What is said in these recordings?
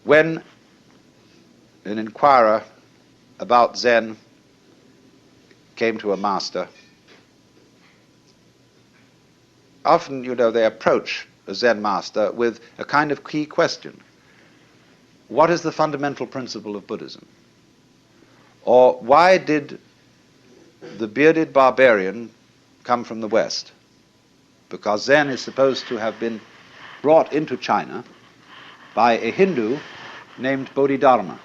when an inquirer about Zen came to a master, often, they approach a Zen master with a kind of key question. What is the fundamental principle of Buddhism? Or why did the bearded barbarian come from the West? Because Zen is supposed to have been brought into China by a Hindu named Bodhidharma.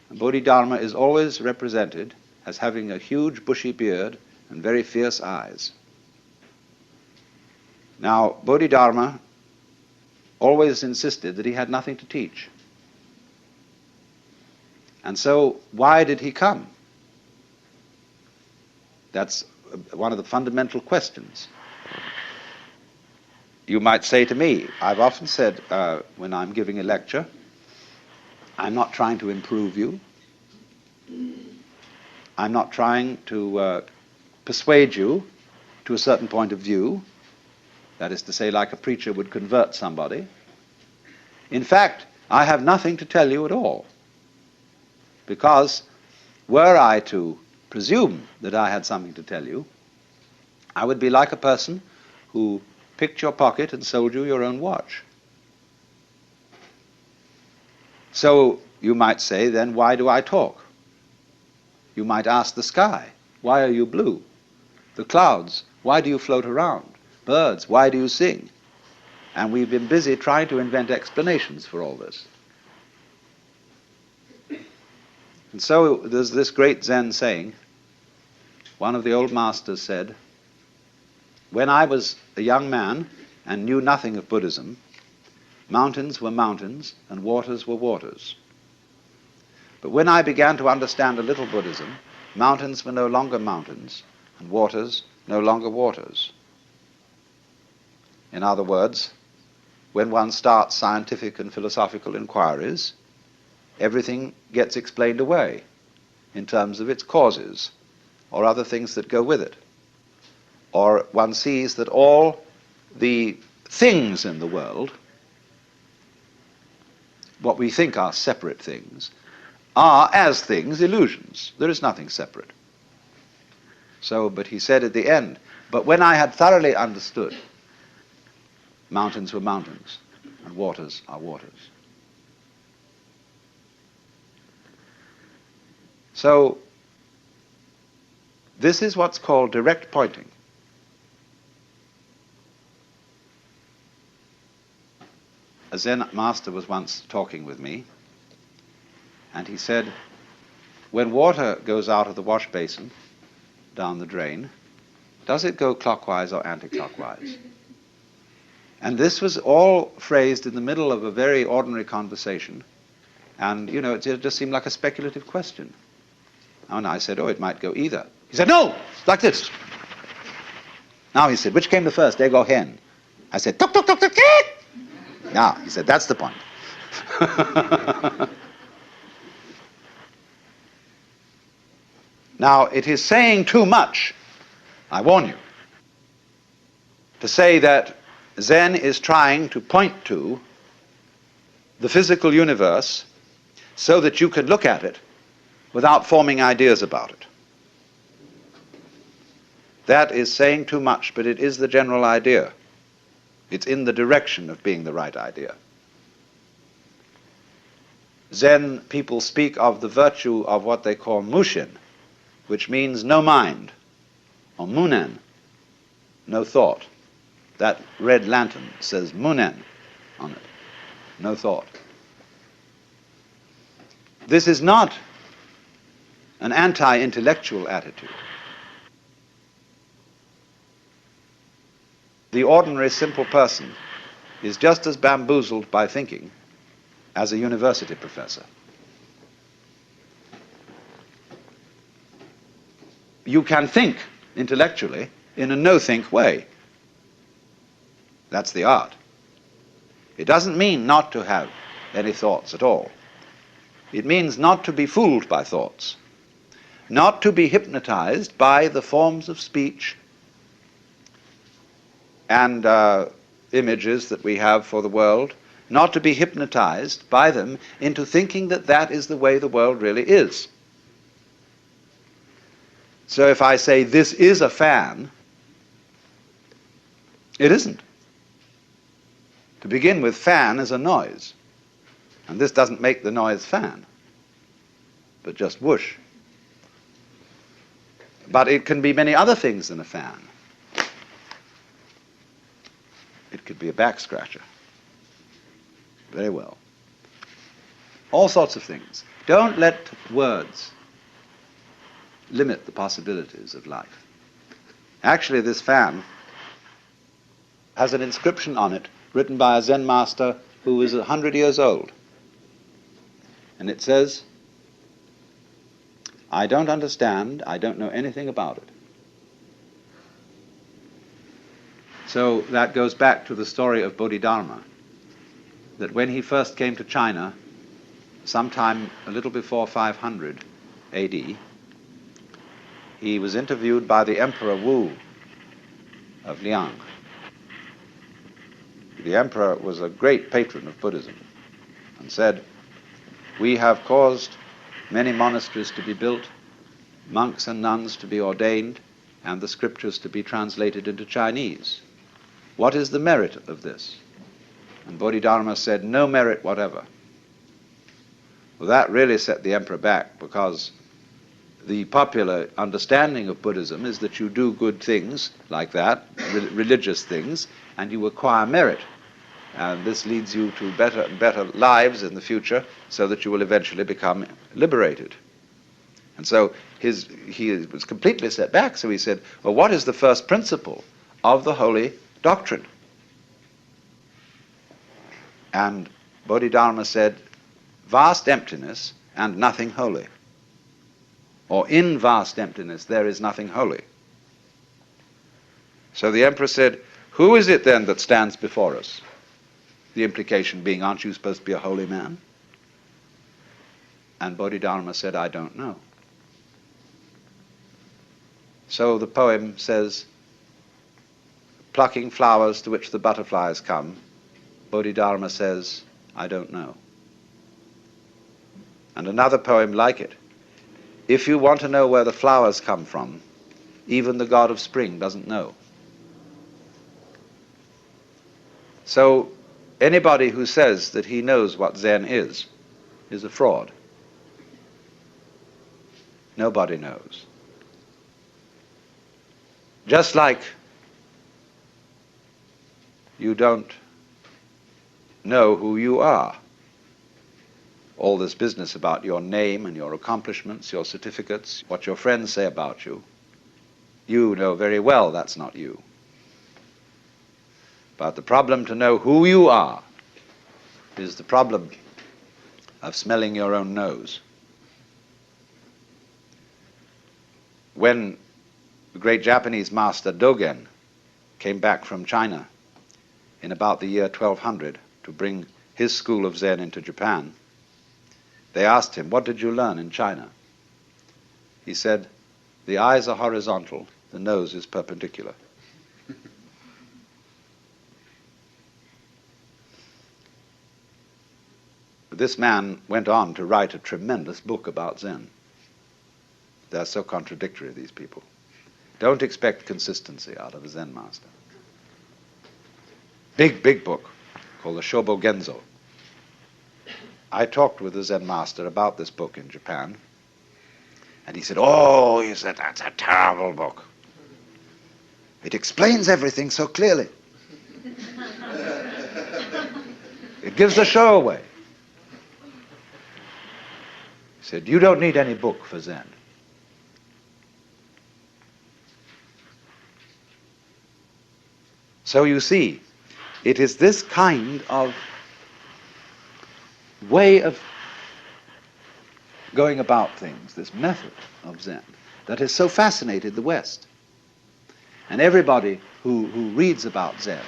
Bodhidharma is always represented as having a huge bushy beard and very fierce eyes. Now, Bodhidharma always insisted that he had nothing to teach. And so, why did he come? That's one of the fundamental questions. You might say to me, I've often said when I'm giving a lecture, I'm not trying to improve you. I'm not trying to persuade you to a certain point of view. That is to say, like a preacher would convert somebody. In fact, I have nothing to tell you at all. Because were I to presume that I had something to tell you, I would be like a person who picked your pocket and sold you your own watch. So you might say, then why do I talk? You might ask the sky, why are you blue? The clouds, why do you float around? Birds, why do you sing? And we've been busy trying to invent explanations for all this. And so there's this great Zen saying. One of the old masters said, when I was a young man and knew nothing of Buddhism, mountains were mountains and waters were waters. But when I began to understand a little Buddhism, mountains were no longer mountains and waters no longer waters. In other words, when one starts scientific and philosophical inquiries, everything gets explained away in terms of its causes or other things that go with it. Or one sees that all the things in the world, what we think are separate things, are as things illusions. There is nothing separate. So, but he said at the end, but when I had thoroughly understood, mountains were mountains and waters are waters. So, this is what's called direct pointing. A Zen master was once talking with me, and he said, when water goes out of the wash basin down the drain, does it go clockwise or anti-clockwise? And this was all phrased in the middle of a very ordinary conversation, and, it just seemed like a speculative question. And I said, it might go either. He said, no, it's like this. Now he said, which came the first, egg or hen? I said, tuk, tuk, tuk, tuk, tuk. Now, he said, that's the point. Now, it is saying too much, I warn you, to say that Zen is trying to point to the physical universe so that you can look at it without forming ideas about it. That is saying too much, but it is the general idea. It's in the direction of being the right idea. Zen people speak of the virtue of what they call mushin, which means no mind, or munen, no thought. That red lantern says munen on it, no thought. This is not an anti-intellectual attitude. The ordinary simple person is just as bamboozled by thinking as a university professor. You can think intellectually in a no-think way. That's the art. It doesn't mean not to have any thoughts at all. It means not to be fooled by thoughts, not to be hypnotized by the forms of speech and images that we have for the world, not to be hypnotized by them into thinking that that is the way the world really is. So if I say this is a fan, it isn't. To begin with, fan is a noise. And this doesn't make the noise fan, but just whoosh. But it can be many other things than a fan. It could be a back scratcher. Very well. All sorts of things. Don't let words limit the possibilities of life. Actually, this fan has an inscription on it written by a Zen master who was 100 years old. And it says, "I don't understand, I don't know anything about it." So that goes back to the story of Bodhidharma, that when he first came to China, sometime a little before 500 AD, he was interviewed by the Emperor Wu of Liang. The emperor was a great patron of Buddhism and said, "We have caused many monasteries to be built, monks and nuns to be ordained, and the scriptures to be translated into Chinese. What is the merit of this?" And Bodhidharma said, "No merit whatever." Well, that really set the emperor back, because the popular understanding of Buddhism is that you do good things like that, religious things, and you acquire merit. And this leads you to better and better lives in the future, so that you will eventually become liberated. And so he was completely set back, so he said, well, what is the first principle of the holy doctrine? And Bodhidharma said, vast emptiness and nothing holy. Or in vast emptiness there is nothing holy. So the emperor said, who is it then that stands before us? The implication being, aren't you supposed to be a holy man? And Bodhidharma said, I don't know. So the poem says, plucking flowers to which the butterflies come, Bodhidharma says, I don't know. And another poem like it, if you want to know where the flowers come from, even the god of spring doesn't know. So anybody who says that he knows what Zen is a fraud. Nobody knows. Just like you don't know who you are. All this business about your name and your accomplishments, your certificates, what your friends say about you, you know very well that's not you. But the problem to know who you are is the problem of smelling your own nose. When the great Japanese master Dogen came back from China in about the year 1200 to bring his school of Zen into Japan, they asked him, what did you learn in China? He said, the eyes are horizontal, the nose is perpendicular. This man went on to write a tremendous book about Zen. They're so contradictory, these people. Don't expect consistency out of a Zen master. Big, big book called the Shobo Genzo. I talked with the Zen master about this book in Japan, and he said, oh, he said, that's a terrible book. It explains everything so clearly. It gives the show away. He said, you don't need any book for Zen. So you see, it is this kind of way of going about things, this method of Zen, that has so fascinated the West. And everybody who reads about Zen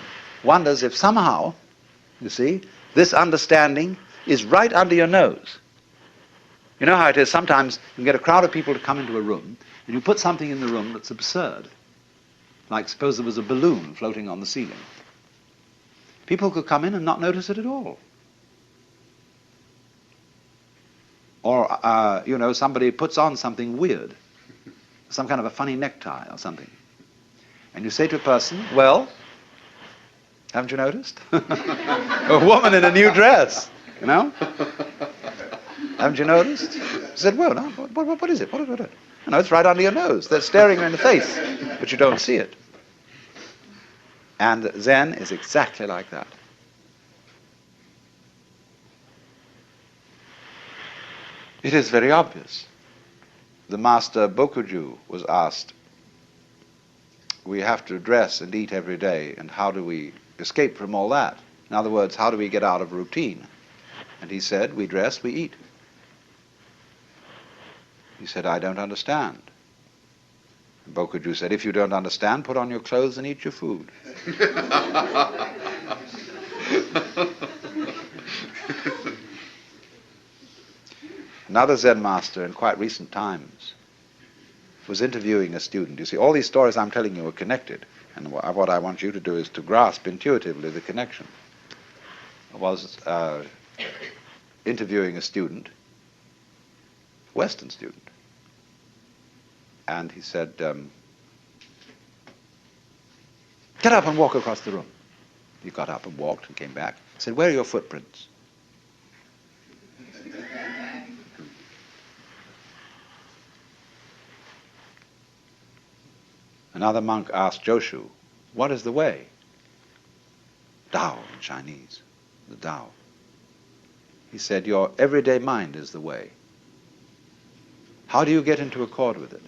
wonders if somehow, you see, this understanding is right under your nose. You know how it is, sometimes you can get a crowd of people to come into a room, and you put something in the room that's absurd. Like suppose there was a balloon floating on the ceiling. People could come in and not notice it at all. Or, somebody puts on something weird, some kind of a funny necktie or something. And you say to a person, well, haven't you noticed? A woman in a new dress, Haven't you noticed? I said, well, no, what is it? What? No, it's right under your nose. They're staring you in the face, but you don't see it. And Zen is exactly like that. It is very obvious. The master Bokuju was asked, we have to dress and eat every day, and how do we escape from all that? In other words, how do we get out of routine? And he said, we dress, we eat. He said, I don't understand. And Bokuju said, if you don't understand, put on your clothes and eat your food. Another Zen master in quite recent times was interviewing a student. You see, all these stories I'm telling you are connected, and what I want you to do is to grasp intuitively the connection. I was interviewing a student, a Western student, and he said, get up and walk across the room. He got up and walked and came back. He said, where are your footprints? Another monk asked Joshu, what is the way? Tao in Chinese, the Tao. He said, your everyday mind is the way. How do you get into accord with it?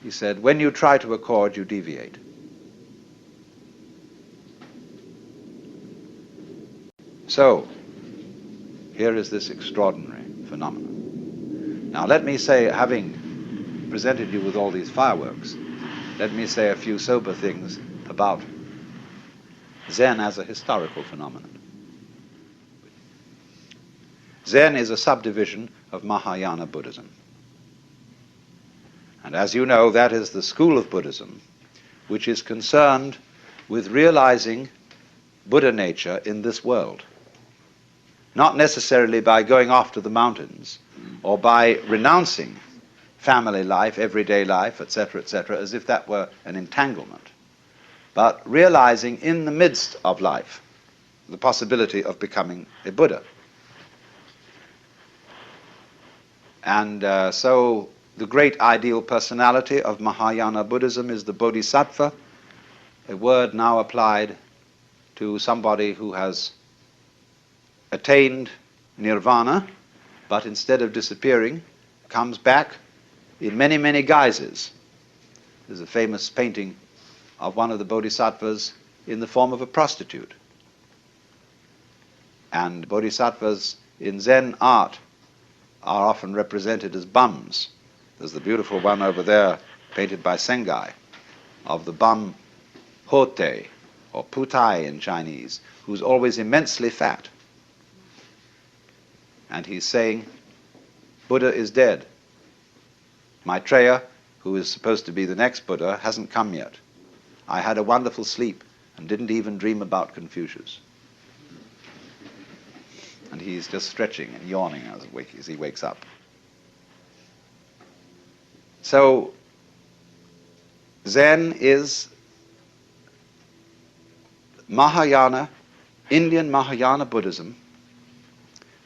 He said, when you try to accord, you deviate. So, here is this extraordinary phenomenon. Now let me say, having presented you with all these fireworks, let me say a few sober things about Zen as a historical phenomenon. Zen is a subdivision of Mahayana Buddhism. And as you know, that is the school of Buddhism which is concerned with realizing Buddha nature in this world. Not necessarily by going off to the mountains or by renouncing family life, everyday life, etc., as if that were an entanglement, but realizing in the midst of life the possibility of becoming a Buddha. And so the great ideal personality of Mahayana Buddhism is the Bodhisattva, a word now applied to somebody who has attained nirvana, but instead of disappearing, comes back in many, many guises. There's a famous painting of one of the bodhisattvas in the form of a prostitute. And bodhisattvas in Zen art are often represented as bums. There's the beautiful one over there, painted by Sengai, of the bum Hote, or Putai in Chinese, who's always immensely fat. And he's saying, Buddha is dead. Maitreya, who is supposed to be the next Buddha, hasn't come yet. I had a wonderful sleep and didn't even dream about Confucius. And he's just stretching and yawning as he wakes up. So, Zen is Mahayana, Indian Mahayana Buddhism,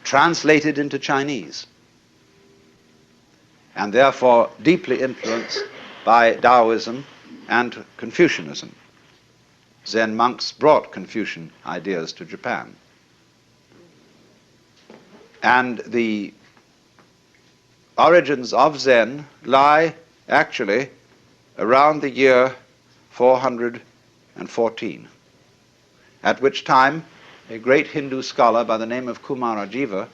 translated into Chinese, and therefore deeply influenced by Taoism and Confucianism. Zen monks brought Confucian ideas to Japan. And the origins of Zen lie actually around the year 414, at which time a great Hindu scholar by the name of Kumarajiva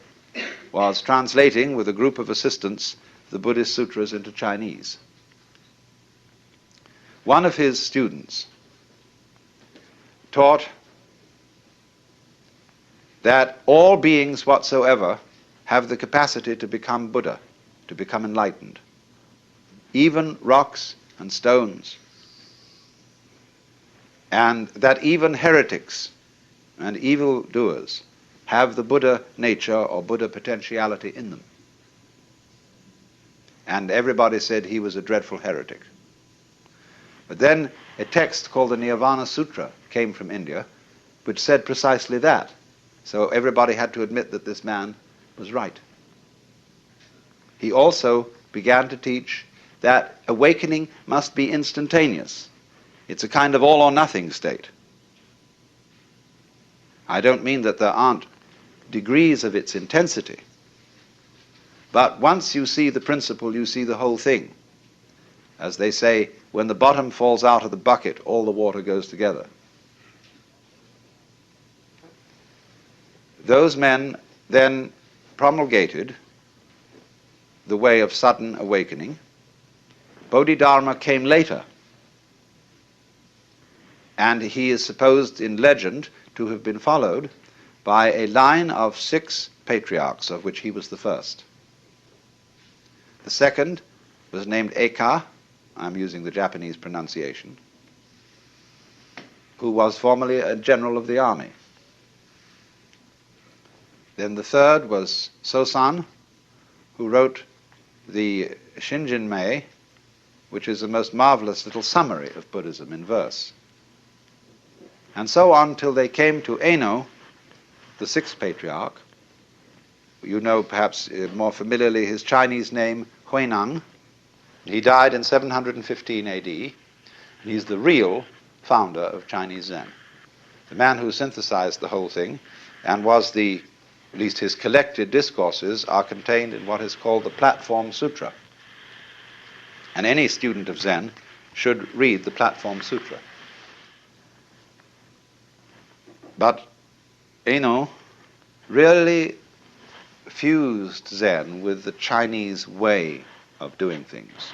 was translating with a group of assistants the Buddhist sutras into Chinese. One of his students taught that all beings whatsoever have the capacity to become Buddha, to become enlightened, even rocks and stones, and that even heretics and evildoers have the Buddha nature or Buddha potentiality in them. and everybody said he was a dreadful heretic. But then a text called the Nirvana Sutra came from India, which said precisely that. So everybody had to admit that this man was right. He also began to teach that awakening must be instantaneous. It's a kind of all-or-nothing state. I don't mean that there aren't degrees of its intensity, but once you see the principle, you see the whole thing. As they say, when the bottom falls out of the bucket, all the water goes together. Those men then promulgated the way of sudden awakening. Bodhidharma came later, and he is supposed in legend to have been followed by a line of 6 patriarchs, of which he was the first. The second was named Eka, I'm using the Japanese pronunciation, who was formerly a general of the army. Then the third was Sosan, who wrote the Shinjinmei, which is a most marvelous little summary of Buddhism in verse. And so on till they came to Eno, the 6th patriarch. You know perhaps more familiarly his Chinese name, Huineng. He died in 715 AD. He's the real founder of Chinese Zen, the man who synthesized the whole thing, and was at least his collected discourses are contained in what is called the Platform Sutra. And any student of Zen should read the Platform Sutra. But Eno really fused Zen with the Chinese way of doing things.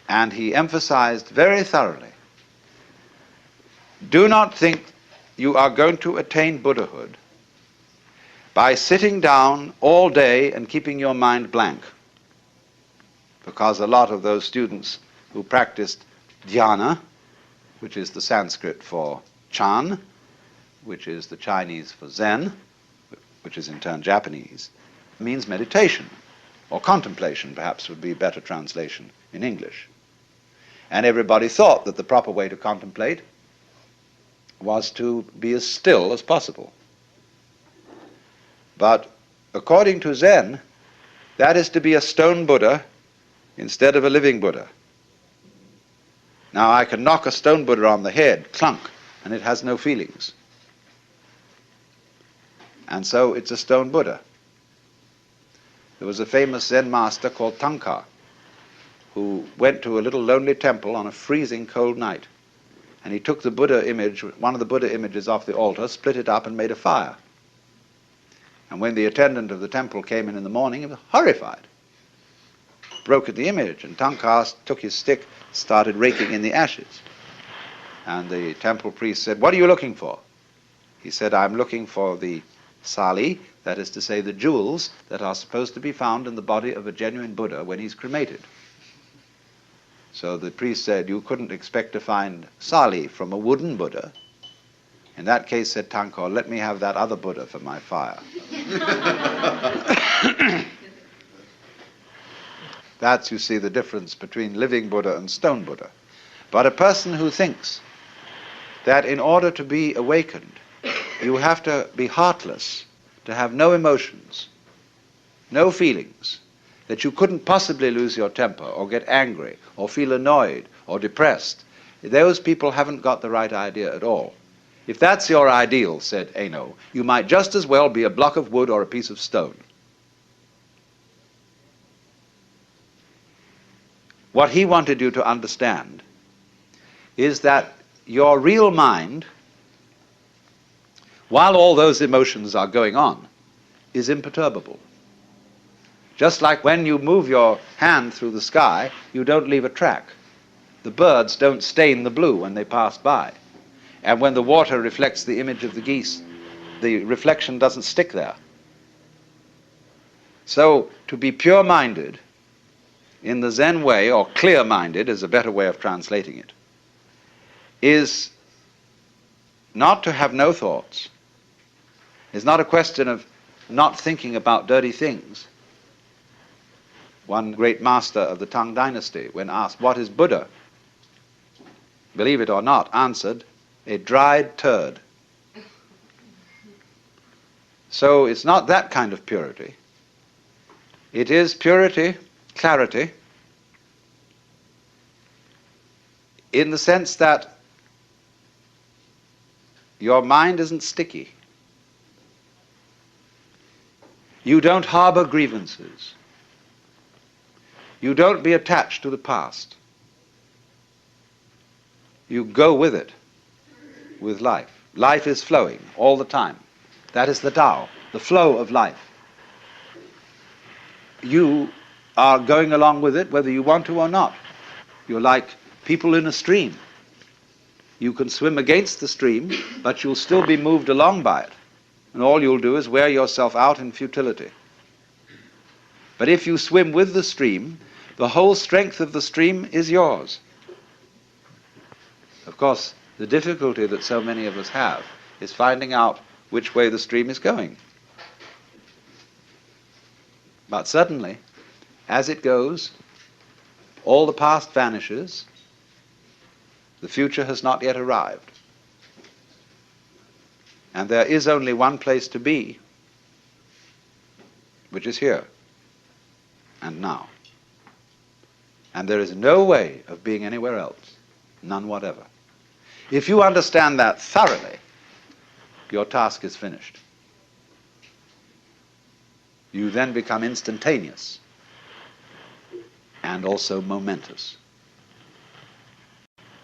And he emphasized very thoroughly, do not think you are going to attain Buddhahood by sitting down all day and keeping your mind blank. Because a lot of those students who practiced dhyana, which is the Sanskrit for Chan, which is the Chinese for Zen, which is in turn Japanese, means meditation, or contemplation perhaps would be a better translation in English. And everybody thought that the proper way to contemplate was to be as still as possible. But according to Zen, that is to be a stone Buddha instead of a living Buddha. Now I can knock a stone Buddha on the head, clunk, and it has no feelings. And so it's a stone Buddha. There was a famous Zen master called Tankar, who went to a little lonely temple on a freezing cold night. And he took the Buddha image, one of the Buddha images off the altar, split it up and made a fire. And when the attendant of the temple came in the morning, he was horrified. Broke at the image, and Tankar took his stick, started raking in the ashes. And the temple priest said, "What are you looking for?" He said, "I'm looking for the sali, that is to say the jewels that are supposed to be found in the body of a genuine Buddha when he's cremated." So the priest said, "You couldn't expect to find sali from a wooden Buddha." In that case, said Tankar, "Let me have that other Buddha for my fire." That's, you see, the difference between living Buddha and stone Buddha. But a person who thinks that in order to be awakened, you have to be heartless, to have no emotions, no feelings, that you couldn't possibly lose your temper or get angry or feel annoyed or depressed, those people haven't got the right idea at all. If that's your ideal, said Eno, you might just as well be a block of wood or a piece of stone. What he wanted you to understand is that your real mind, while all those emotions are going on, is imperturbable. Just like when you move your hand through the sky, you don't leave a track. The birds don't stain the blue when they pass by. And when the water reflects the image of the geese, the reflection doesn't stick there. So, to be pure-minded in the Zen way, or clear-minded is a better way of translating it, is not to have no thoughts. It's not a question of not thinking about dirty things, One great master of the Tang dynasty, when asked, "What is Buddha?" believe it or not, answered, "A dried turd." So it's not that kind of purity. It is purity, clarity, in the sense that your mind isn't sticky. You don't harbor grievances. You don't be attached to the past. You go with it, with life. Life is flowing all the time. That is the Tao, the flow of life. You are going along with it whether you want to or not. You're like people in a stream. You can swim against the stream, but you'll still be moved along by it. And all you'll do is wear yourself out in futility. But if you swim with the stream, the whole strength of the stream is yours. Of course, the difficulty that so many of us have is finding out which way the stream is going. But certainly, as it goes, all the past vanishes, the future has not yet arrived. And there is only one place to be, which is here and now. And there is no way of being anywhere else, none whatever. If you understand that thoroughly, your task is finished. You then become instantaneous and also momentous.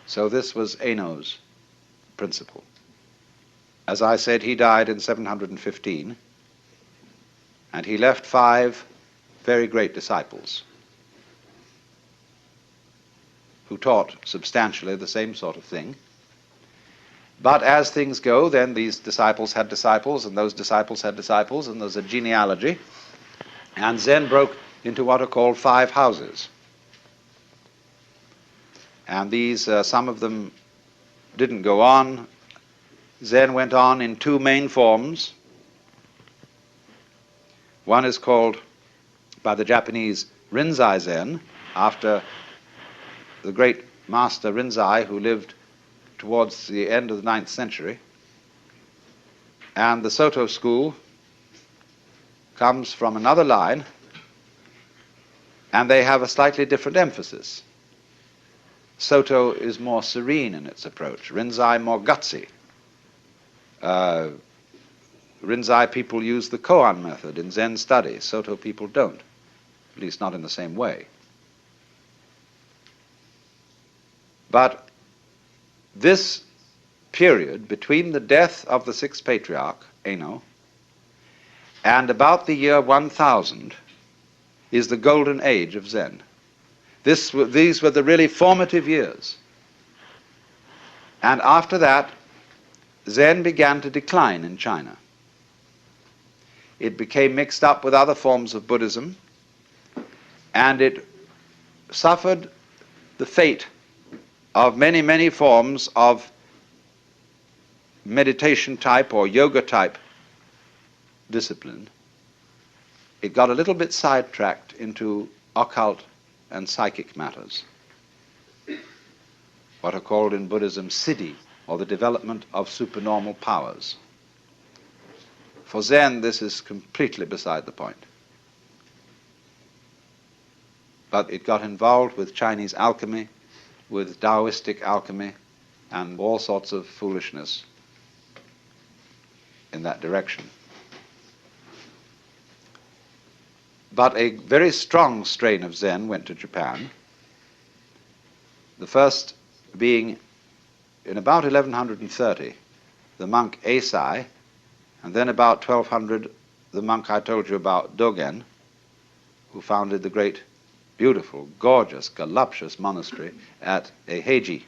So this was Eno's principle. As I said, he died in 715, and he left 5 very great disciples who taught substantially the same sort of thing. But as things go, then these disciples had disciples, and those disciples had disciples, and there's a genealogy. And Zen broke into what are called 5 houses. And these, some of them didn't go on. Zen went on in 2 main forms. One is called, by the Japanese, Rinzai Zen, after the great master Rinzai, who lived towards the end of the 9th century. And the Soto school comes from another line, and they have a slightly different emphasis. Soto is more serene in its approach, Rinzai more gutsy. Rinzai people use the koan method in Zen study. Soto people don't, at least not in the same way. But this period between the death of the 6th patriarch, Eno, and about the year 1000 is the golden age of Zen. These were the really formative years. And after that, Zen began to decline in China. It became mixed up with other forms of Buddhism, and it suffered the fate of many, many forms of meditation type or yoga type discipline. It got a little bit sidetracked into occult and psychic matters, what are called in Buddhism siddhi, or the development of supernormal powers. For Zen, this is completely beside the point. But it got involved with Chinese alchemy, with Taoistic alchemy, and all sorts of foolishness in that direction. But a very strong strain of Zen went to Japan, the first being in about 1130, the monk Eisai, and then about 1200, the monk I told you about, Dogen, who founded the great, beautiful, gorgeous, voluptuous monastery at Eiheiji,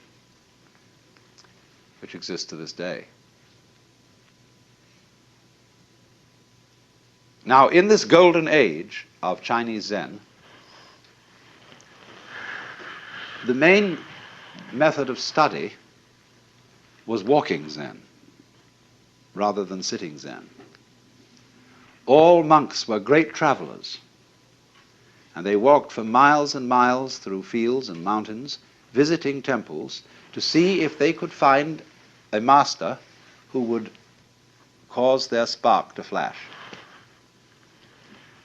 which exists to this day. Now, in this golden age of Chinese Zen, the main method of study was walking Zen rather than sitting Zen. All monks were great travelers, And they walked for miles and miles through fields and mountains, visiting temples, to see if they could find a master who would cause their spark to flash,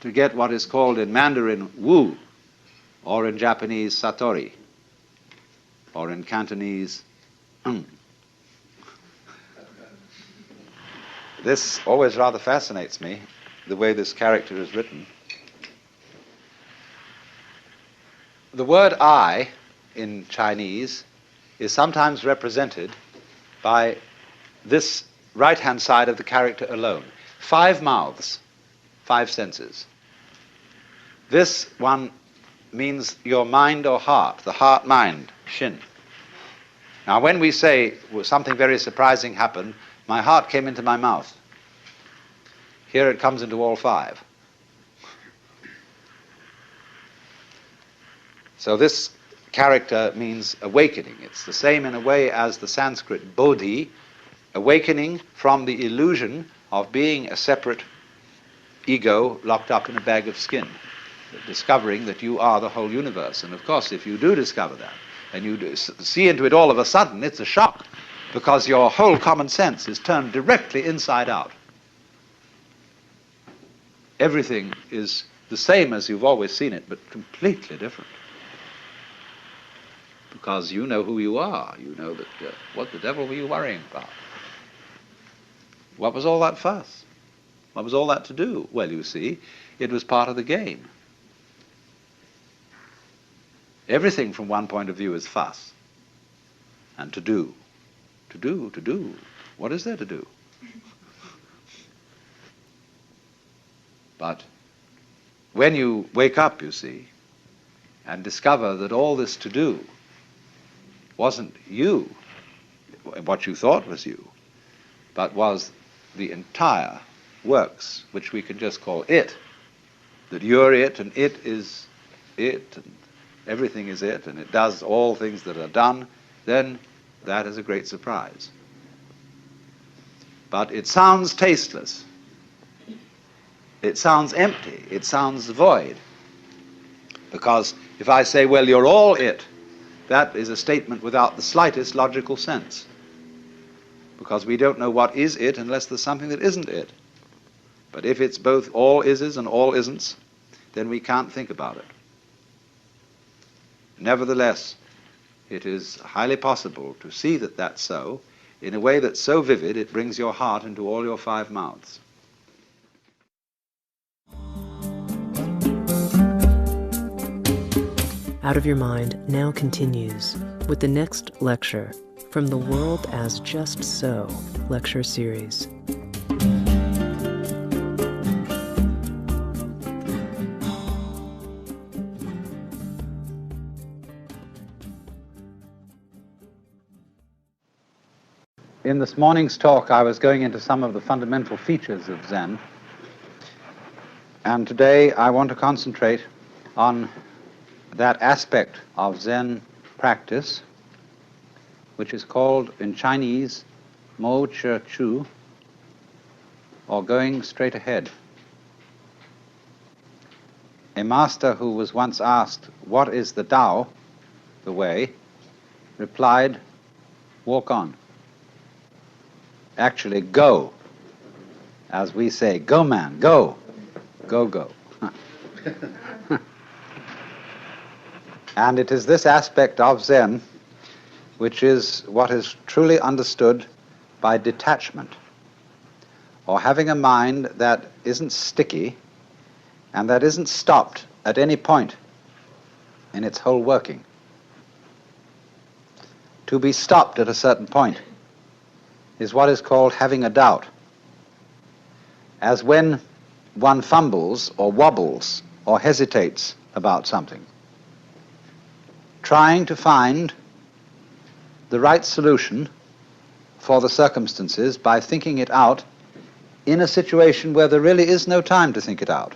to get what is called in Mandarin Wu, or in Japanese Satori, or in Cantonese This always rather fascinates me, the way this character is written. The word I in Chinese is sometimes represented by this right-hand side of the character alone. 5 mouths, 5 senses. This one means your mind or heart, the heart-mind, shin. Now when we say something very surprising happened, my heart came into my mouth. Here it comes into all 5. So this character means awakening. It's the same in a way as the Sanskrit bodhi, awakening from the illusion of being a separate ego locked up in a bag of skin, discovering that you are the whole universe. And of course, if you do discover that, and you do see into it all of a sudden, it's a shock, because your whole common sense is turned directly inside out. Everything is the same as you've always seen it, but completely different. Because you know who you are. You know that, what the devil were you worrying about? What was all that fuss? What was all that to do? Well, you see, it was part of the game. Everything from one point of view is fuss and to do. To do, to do. What is there to do? But when you wake up, you see, and discover that all this to do wasn't you, what you thought was you, but was the entire works, which we can just call it, that you're it and it is it and everything is it and it does all things that are done, then that is a great surprise. But it sounds tasteless. It sounds empty. It sounds void. Because if I say, well, you're all it, that is a statement without the slightest logical sense. Because we don't know what is it unless there's something that isn't it. But if it's both all ises and all isn'ts, then we can't think about it. Nevertheless, it is highly possible to see that that's so, in a way that's so vivid it brings your heart into all your 5 mouths. Out of Your Mind now continues with the next lecture from the World as Just So lecture series. In this morning's talk, I was going into some of the fundamental features of Zen, and today I want to concentrate on that aspect of Zen practice which is called in Chinese Mo Che Chu, or going straight ahead. A master who was once asked, "What is the Tao, the way?" replied, "Walk on." Actually, go. As we say, go man, go. Go, go. And it is this aspect of Zen which is what is truly understood by detachment, or having a mind that isn't sticky and that isn't stopped at any point in its whole working. To be stopped at a certain point is what is called having a doubt, as when one fumbles or wobbles or hesitates about something, trying to find the right solution for the circumstances by thinking it out in a situation where there really is no time to think it out.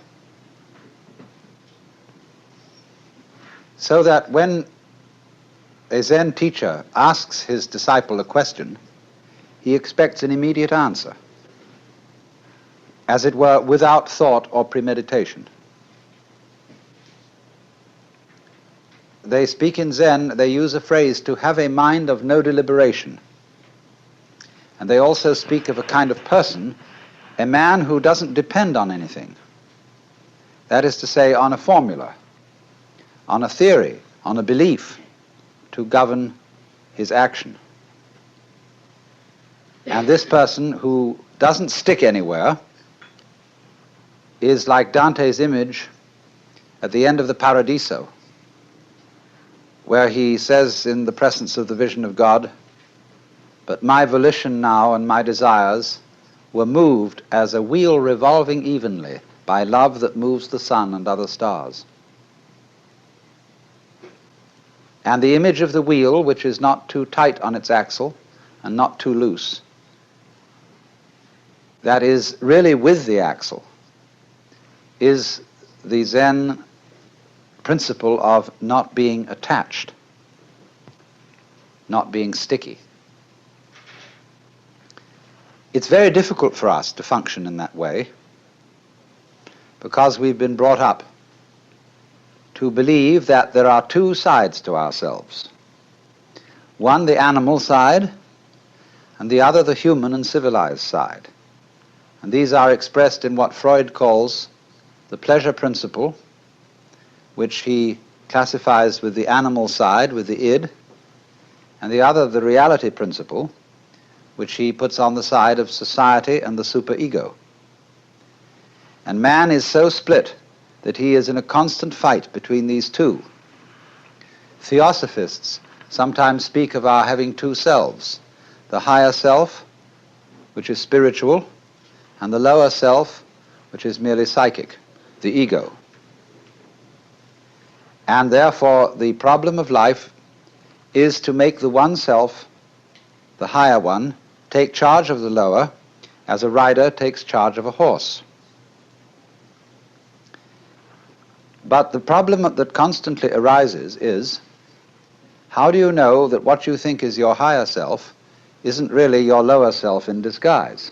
So that when a Zen teacher asks his disciple a question, he expects an immediate answer, as it were, without thought or premeditation. they speak in Zen, they use a phrase, to have a mind of no deliberation. And they also speak of a kind of person, a man who doesn't depend on anything. That is to say, on a formula, on a theory, on a belief to govern his action. And this person who doesn't stick anywhere is like Dante's image at the end of the Paradiso, where he says in the presence of the vision of God, "But my volition now and my desires were moved as a wheel revolving evenly by love that moves the sun and other stars." And the image of the wheel, which is not too tight on its axle and not too loose, that is really with the axle, is the Zen principle of not being attached, not being sticky. It's very difficult for us to function in that way because we've been brought up to believe that there are two sides to ourselves. One, the animal side, and the other, the human and civilized side. And these are expressed in what Freud calls the pleasure principle, which he classifies with the animal side, with the id, and the other, the reality principle, which he puts on the side of society and the superego. And man is so split that he is in a constant fight between these two. Theosophists sometimes speak of our having two selves, the higher self, which is spiritual, and the lower self, which is merely psychic, the ego. And therefore the problem of life is to make the one self, the higher one, take charge of the lower, as a rider takes charge of a horse. But the problem that constantly arises is, how do you know that what you think is your higher self isn't really your lower self in disguise?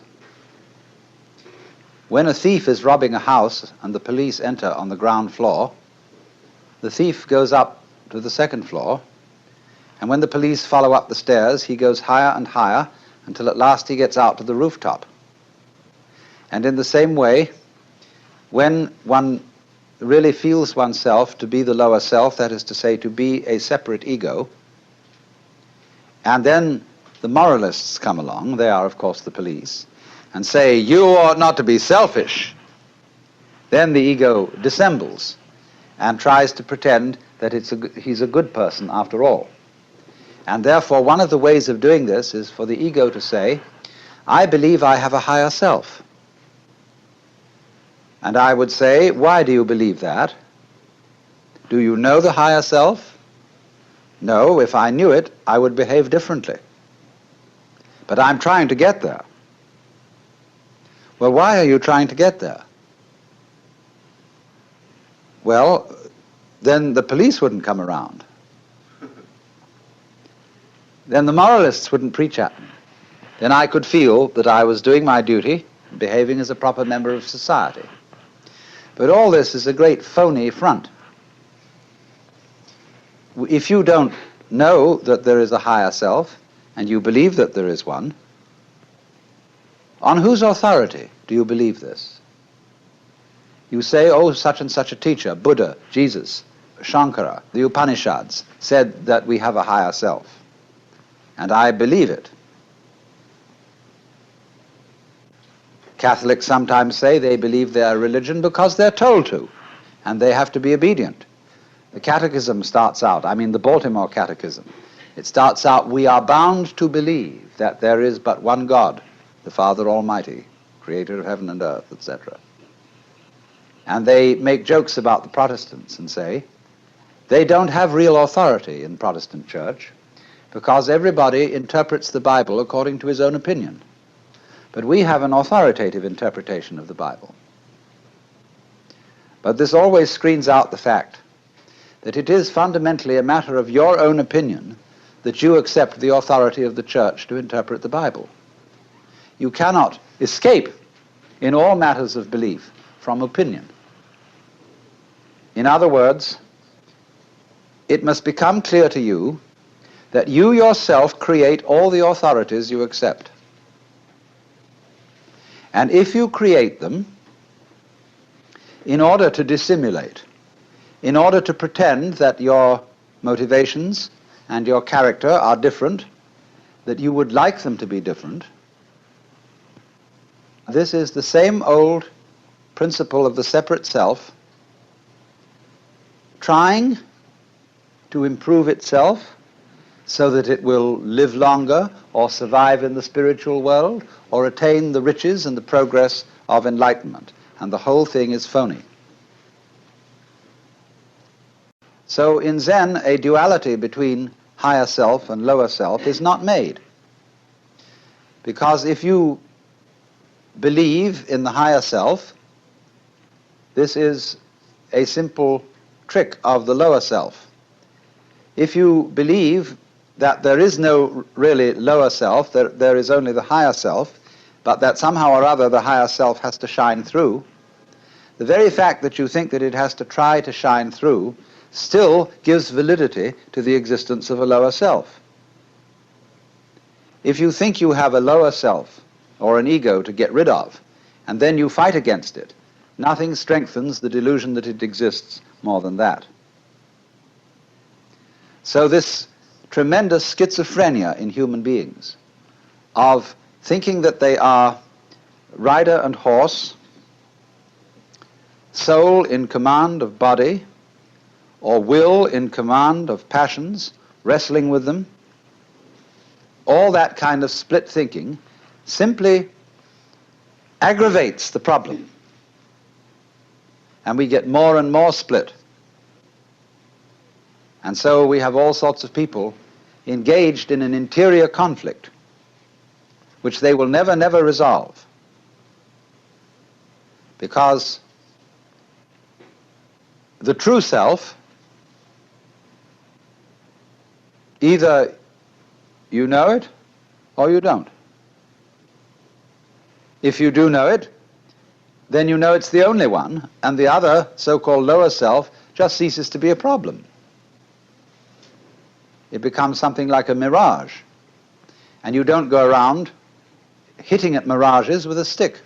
When a thief is robbing a house and the police enter on the ground floor, the thief goes up to the second floor, and when the police follow up the stairs, he goes higher and higher until at last he gets out to the rooftop. And in the same way, when one really feels oneself to be the lower self, that is to say, to be a separate ego, and then the moralists come along, they are of course the police, and say, "You ought not to be selfish," then the ego dissembles and tries to pretend that he's a good person after all. And therefore one of the ways of doing this is for the ego to say, "I believe I have a higher self." And I would say, "Why do you believe that? Do you know the higher self?" "No, if I knew it, I would behave differently. But I'm trying to get there." "Well, why are you trying to get there?" "Well, then the police wouldn't come around. Then the moralists wouldn't preach at me. Then I could feel that I was doing my duty, behaving as a proper member of society." But all this is a great phony front. If you don't know that there is a higher self, and you believe that there is one, on whose authority do you believe this? You say, "Oh, such and such a teacher, Buddha, Jesus, Shankara, the Upanishads, said that we have a higher self, and I believe it." Catholics sometimes say they believe their religion because they're told to, and they have to be obedient. The Catechism starts out, the Baltimore Catechism, it starts out, "We are bound to believe that there is but one God, the Father Almighty, creator of heaven and earth," etc. And they make jokes about the Protestants and say, they don't have real authority in Protestant church because everybody interprets the Bible according to his own opinion. But we have an authoritative interpretation of the Bible. But this always screens out the fact that it is fundamentally a matter of your own opinion that you accept the authority of the church to interpret the Bible. You cannot escape in all matters of belief from opinion. In other words, it must become clear to you that you yourself create all the authorities you accept. And if you create them in order to dissimulate, in order to pretend that your motivations and your character are different, that you would like them to be different, this is the same old principle of the separate self trying to improve itself so that it will live longer or survive in the spiritual world or attain the riches and the progress of enlightenment. And the whole thing is phony. So in Zen, a duality between higher self and lower self is not made. Because if you believe in the higher self, this is a simple trick of the lower self. If you believe that there is no really lower self, there is only the higher self, but that somehow or other the higher self has to shine through, the very fact that you think that it has to try to shine through still gives validity to the existence of a lower self. If you think you have a lower self or an ego to get rid of, and then you fight against it, nothing strengthens the delusion that it exists more than that. So this tremendous schizophrenia in human beings of thinking that they are rider and horse, soul in command of body, or will in command of passions, wrestling with them, all that kind of split thinking simply aggravates the problem. And we get more and more split. And so we have all sorts of people engaged in an interior conflict which they will never, never resolve. Because the true self, either you know it or you don't. If you do know it, then you know it's the only one, and the other so-called lower self just ceases to be a problem. It becomes something like a mirage, and you don't go around hitting at mirages with a stick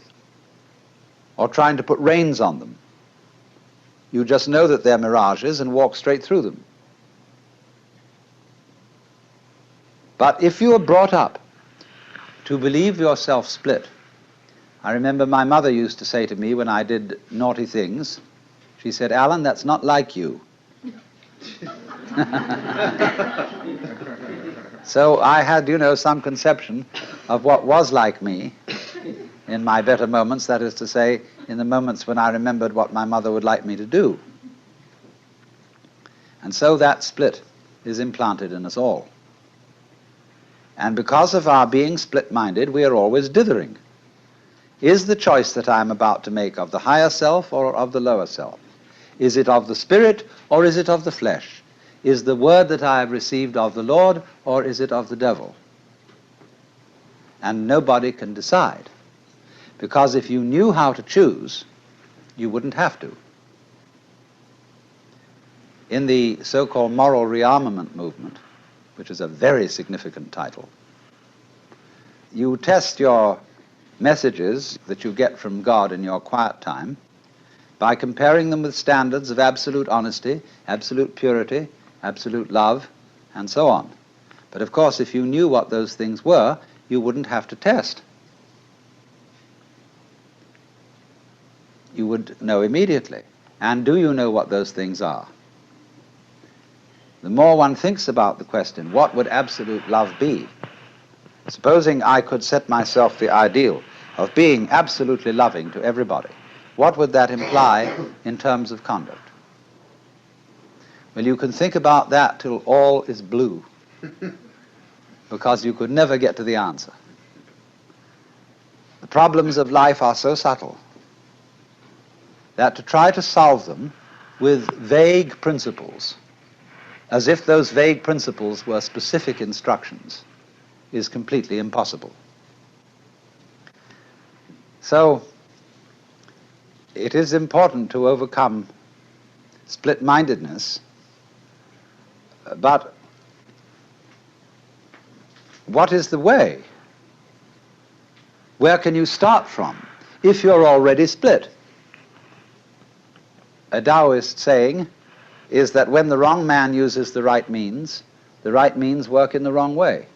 or trying to put reins on them. You just know that they're mirages and walk straight through them. But if you are brought up to believe yourself split, I remember my mother used to say to me when I did naughty things, she said, "Alan, that's not like you." So I had, some conception of what was like me in my better moments, that is to say, in the moments when I remembered what my mother would like me to do. And so that split is implanted in us all. And because of our being split-minded, we are always dithering. Is the choice that I am about to make of the higher self or of the lower self? Is it of the spirit or is it of the flesh? Is the word that I have received of the Lord or is it of the devil? And nobody can decide. Because if you knew how to choose, you wouldn't have to. In the so-called moral rearmament movement, which is a very significant title, you test your messages that you get from God in your quiet time by comparing them with standards of absolute honesty, absolute purity, absolute love, and so on. But of course, if you knew what those things were, you wouldn't have to test. You would know immediately. And do you know what those things are? The more one thinks about the question, what would absolute love be? Supposing I could set myself the ideal of being absolutely loving to everybody, what would that imply in terms of conduct? Well, you can think about that till all is blue, because you could never get to the answer. The problems of life are so subtle that to try to solve them with vague principles, as if those vague principles were specific instructions, is completely impossible. So, it is important to overcome split-mindedness But what is the way? Where can you start from if you're already split? A Taoist saying is that when the wrong man uses the right means work in the wrong way.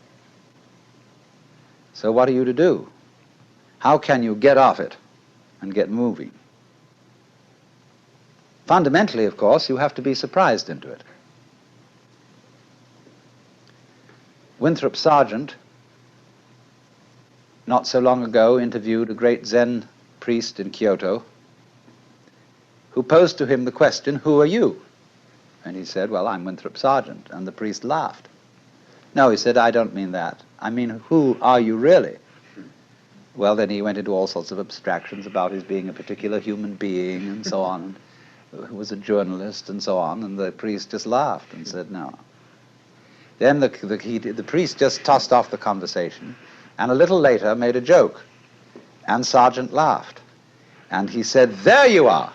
So what are you to do? How can you get off it and get moving? Fundamentally, of course, you have to be surprised into it. Winthrop Sargent, not so long ago, interviewed a great Zen priest in Kyoto who posed to him the question, "Who are you?" And he said, "Well, I'm Winthrop Sargent." And the priest laughed. "No," he said, "I don't mean that. I mean, who are you really?" Well, then he went into all sorts of abstractions about his being a particular human being and so on, who was a journalist and so on, and the priest just laughed and said, "No." Then the priest just tossed off the conversation, and a little later made a joke, and Sargent laughed. And he said, "There you are."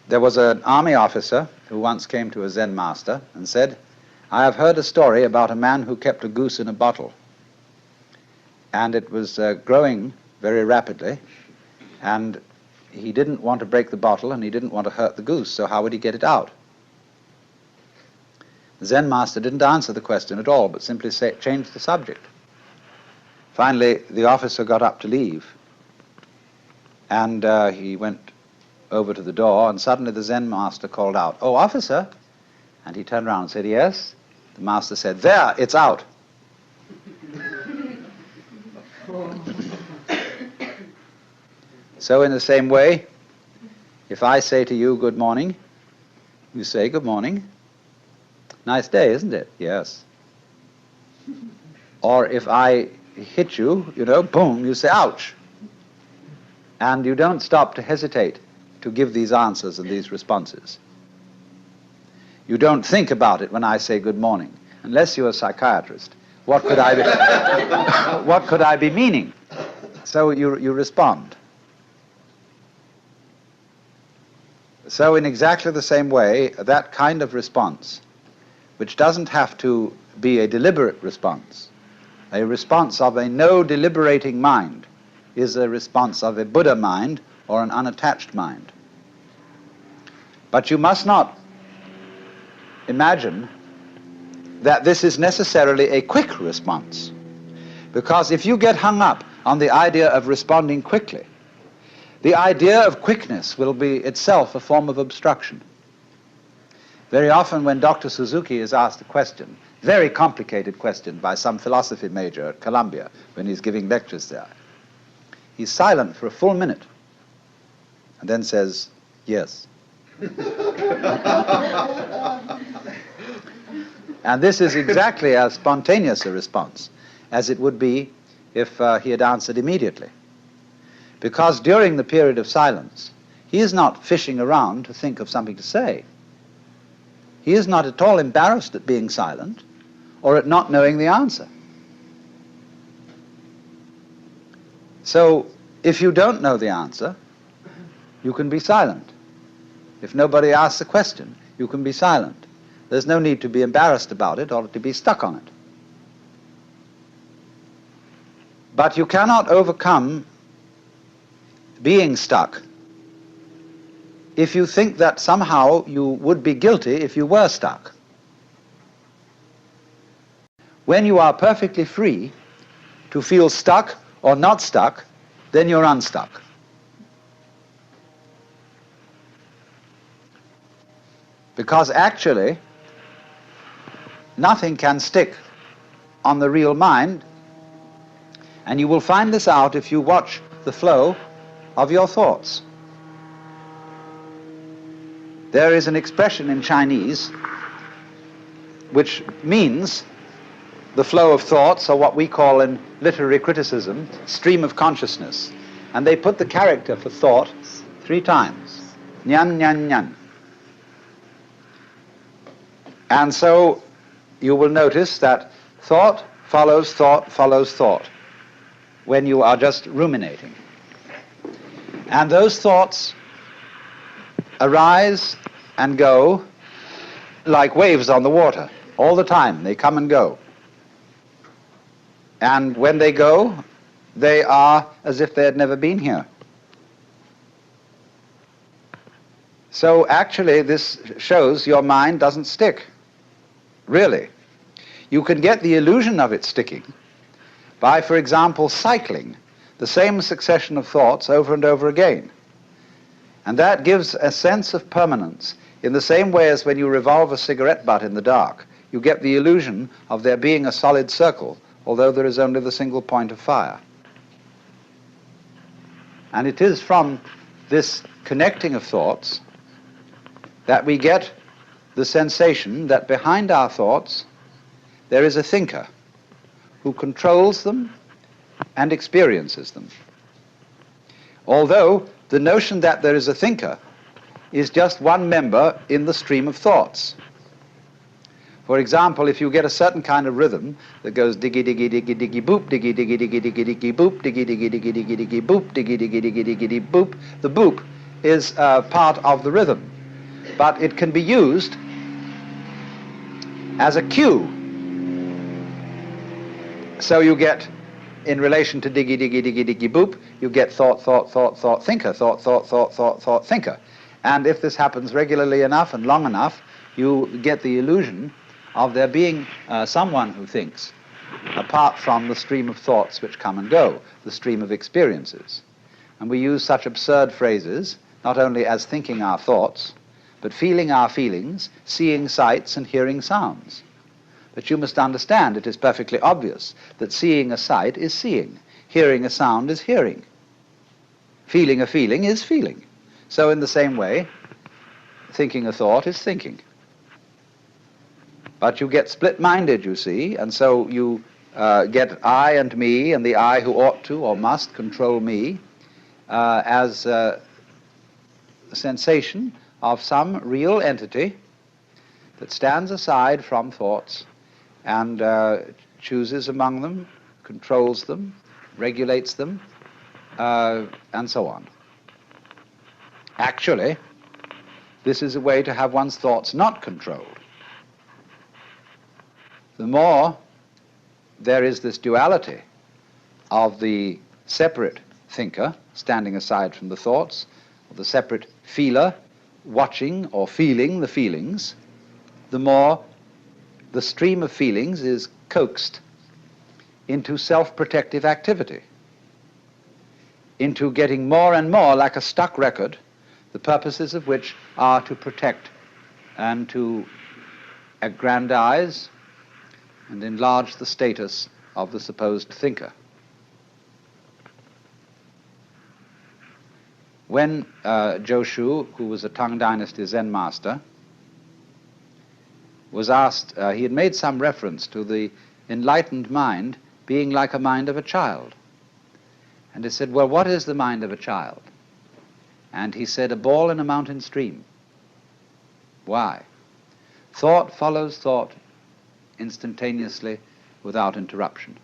There was an army officer who once came to a Zen master and said, "I have heard a story about a man who kept a goose in a bottle, and it was growing very rapidly, and he didn't want to break the bottle and he didn't want to hurt the goose, so how would he get it out?" The Zen master didn't answer the question at all, but simply changed the subject. Finally, the officer got up to leave, and he went over to the door, and suddenly the Zen master called out, "Oh, officer!" And he turned around and said, "Yes?" The master said, "There, it's out." So in the same way, if I say to you, "Good morning," you say, "Good morning." "Nice day, isn't it?" "Yes." Or if I hit you, boom, you say, "Ouch." And you don't stop to hesitate to give these answers and these responses. You don't think about it when I say "good morning." Unless you're a psychiatrist, what could I be, what could I be meaning? So you respond. So in exactly the same way, that kind of response, which doesn't have to be a deliberate response, a response of a no deliberating mind, is a response of a Buddha mind or an unattached mind. But you must not imagine that this is necessarily a quick response, because if you get hung up on the idea of responding quickly, the idea of quickness will be itself a form of obstruction. Very often when Dr. Suzuki is asked a question, very complicated question by some philosophy major at Columbia when he's giving lectures there, he's silent for a full minute and then says, "Yes." And this is exactly as spontaneous a response as it would be if he had answered immediately. Because during the period of silence, he is not fishing around to think of something to say. He is not at all embarrassed at being silent or at not knowing the answer. So if you don't know the answer, you can be silent. If nobody asks a question, you can be silent. There's no need to be embarrassed about it or to be stuck on it. But you cannot overcome being stuck if you think that somehow you would be guilty if you were stuck. When you are perfectly free to feel stuck or not stuck, then you're unstuck. Because actually, nothing can stick on the real mind, and you will find this out if you watch the flow of your thoughts. There is an expression in Chinese which means the flow of thoughts, or what we call in literary criticism, stream of consciousness. And they put the character for thought 3 times. Nyan, nyan, nyan. And so you will notice that thought follows thought follows thought when you are just ruminating. And those thoughts arise and go like waves on the water. All the time, they come and go. And when they go, they are as if they had never been here. So actually, this shows your mind doesn't stick, really. You can get the illusion of it sticking by, for example, cycling the same succession of thoughts over and over again. And that gives a sense of permanence in the same way as when you revolve a cigarette butt in the dark. You get the illusion of there being a solid circle, although there is only the single point of fire. And it is from this connecting of thoughts that we get the sensation that behind our thoughts there is a thinker who controls them and experiences them. Although the notion that there is a thinker is just one member in the stream of thoughts. For example, if you get a certain kind of rhythm that goes diggy diggy diggy diggy boop, diggy diggy diggy diggy diggy boop, diggy diggy diggy diggy diggy boop, diggy diggy diggy diggy diggy boop, the boop is part of the rhythm, but it can be used as a cue. So you get, in relation to diggy diggy diggy diggy boop, you get thought, thought, thought, thought, thinker, thought, thought, thought, thought, thought, thinker. And if this happens regularly enough and long enough, you get the illusion of there being someone who thinks, apart from the stream of thoughts which come and go, the stream of experiences. And we use such absurd phrases, not only as thinking our thoughts, but feeling our feelings, seeing sights and hearing sounds. But you must understand, it is perfectly obvious that seeing a sight is seeing, hearing a sound is hearing, feeling a feeling is feeling. So in the same way, thinking a thought is thinking. But you get split-minded, you see, and so you get I and me, and the I who ought to or must control me as a sensation of some real entity that stands aside from thoughts and chooses among them, controls them, regulates them, and so on. Actually, this is a way to have one's thoughts not controlled. The more there is this duality of the separate thinker standing aside from the thoughts, or the separate feeler watching or feeling the feelings, the more the stream of feelings is coaxed into self-protective activity, into getting more and more like a stuck record, the purposes of which are to protect and to aggrandize and enlarge the status of the supposed thinker. When Joshu, who was a Tang Dynasty Zen master, was asked, he had made some reference to the enlightened mind being like a mind of a child. And he said, well, what is the mind of a child? And he said, a ball in a mountain stream. Why? Thought follows thought instantaneously without interruption.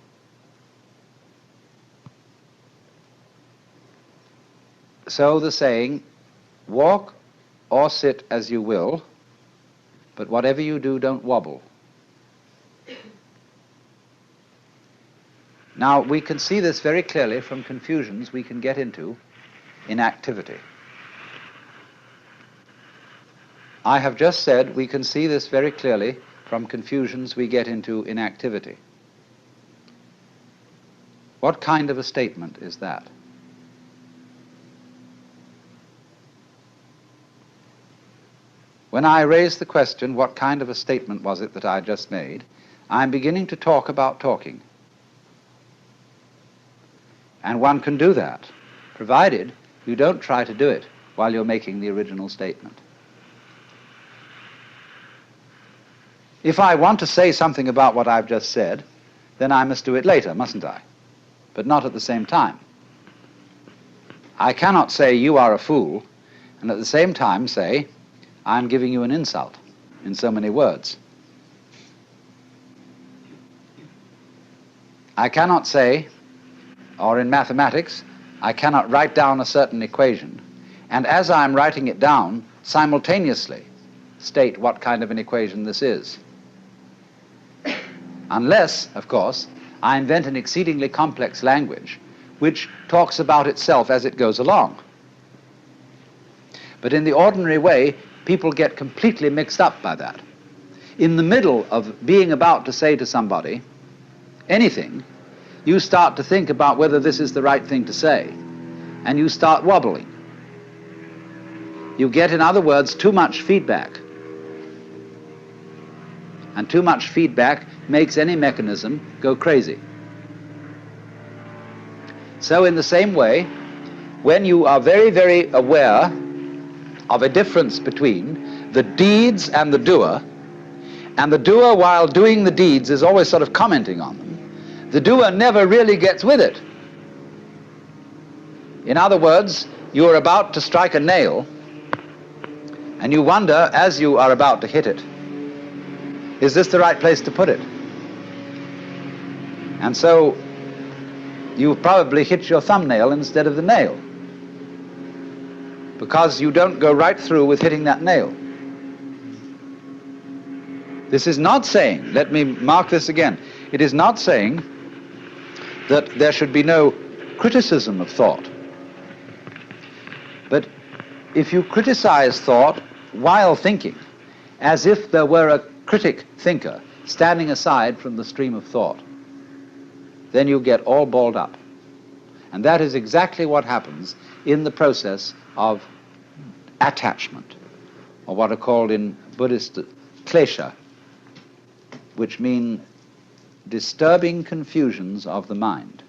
So the saying, walk or sit as you will, but whatever you do, don't wobble. Now, we can see this very clearly from confusions we can get into in activity. I have just said we can see this very clearly from confusions we get into in activity. What kind of a statement is that? When I raise the question, what kind of a statement was it that I just made, I'm beginning to talk about talking. And one can do that, provided you don't try to do it while you're making the original statement. If I want to say something about what I've just said, then I must do it later, mustn't I? But not at the same time. I cannot say you are a fool, and at the same time say, I'm giving you an insult in so many words. I cannot say, or in mathematics, I cannot write down a certain equation, and as I'm writing it down, simultaneously state what kind of an equation this is. Unless, of course, I invent an exceedingly complex language which talks about itself as it goes along. But in the ordinary way, people get completely mixed up by that. In the middle of being about to say to somebody anything, you start to think about whether this is the right thing to say, and you start wobbling. You get, in other words, too much feedback. And too much feedback makes any mechanism go crazy. So in the same way, when you are very, very aware of a difference between the deeds and the doer while doing the deeds is always sort of commenting on them, the doer never really gets with it. In other words, you are about to strike a nail, and you wonder, as you are about to hit it, is this the right place to put it? And so you probably hit your thumbnail instead of the nail, because you don't go right through with hitting that nail. This is not saying, let me mark this again, it is not saying that there should be no criticism of thought. But if you criticize thought while thinking, as if there were a critic thinker standing aside from the stream of thought, then you get all balled up. And that is exactly what happens in the process of attachment, or what are called in Buddhist klesha, which mean disturbing confusions of the mind.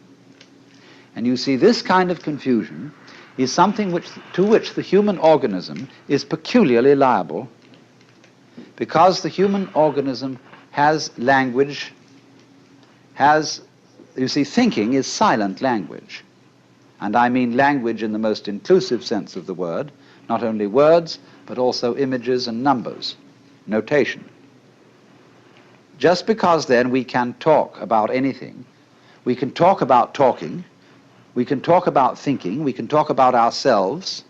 And you see, this kind of confusion is something to which the human organism is peculiarly liable, because the human organism has language, you see, thinking is silent language. And I mean language in the most inclusive sense of the word, not only words, but also images and numbers, notation. Just because then we can talk about anything, we can talk about talking, we can talk about thinking, we can talk about ourselves,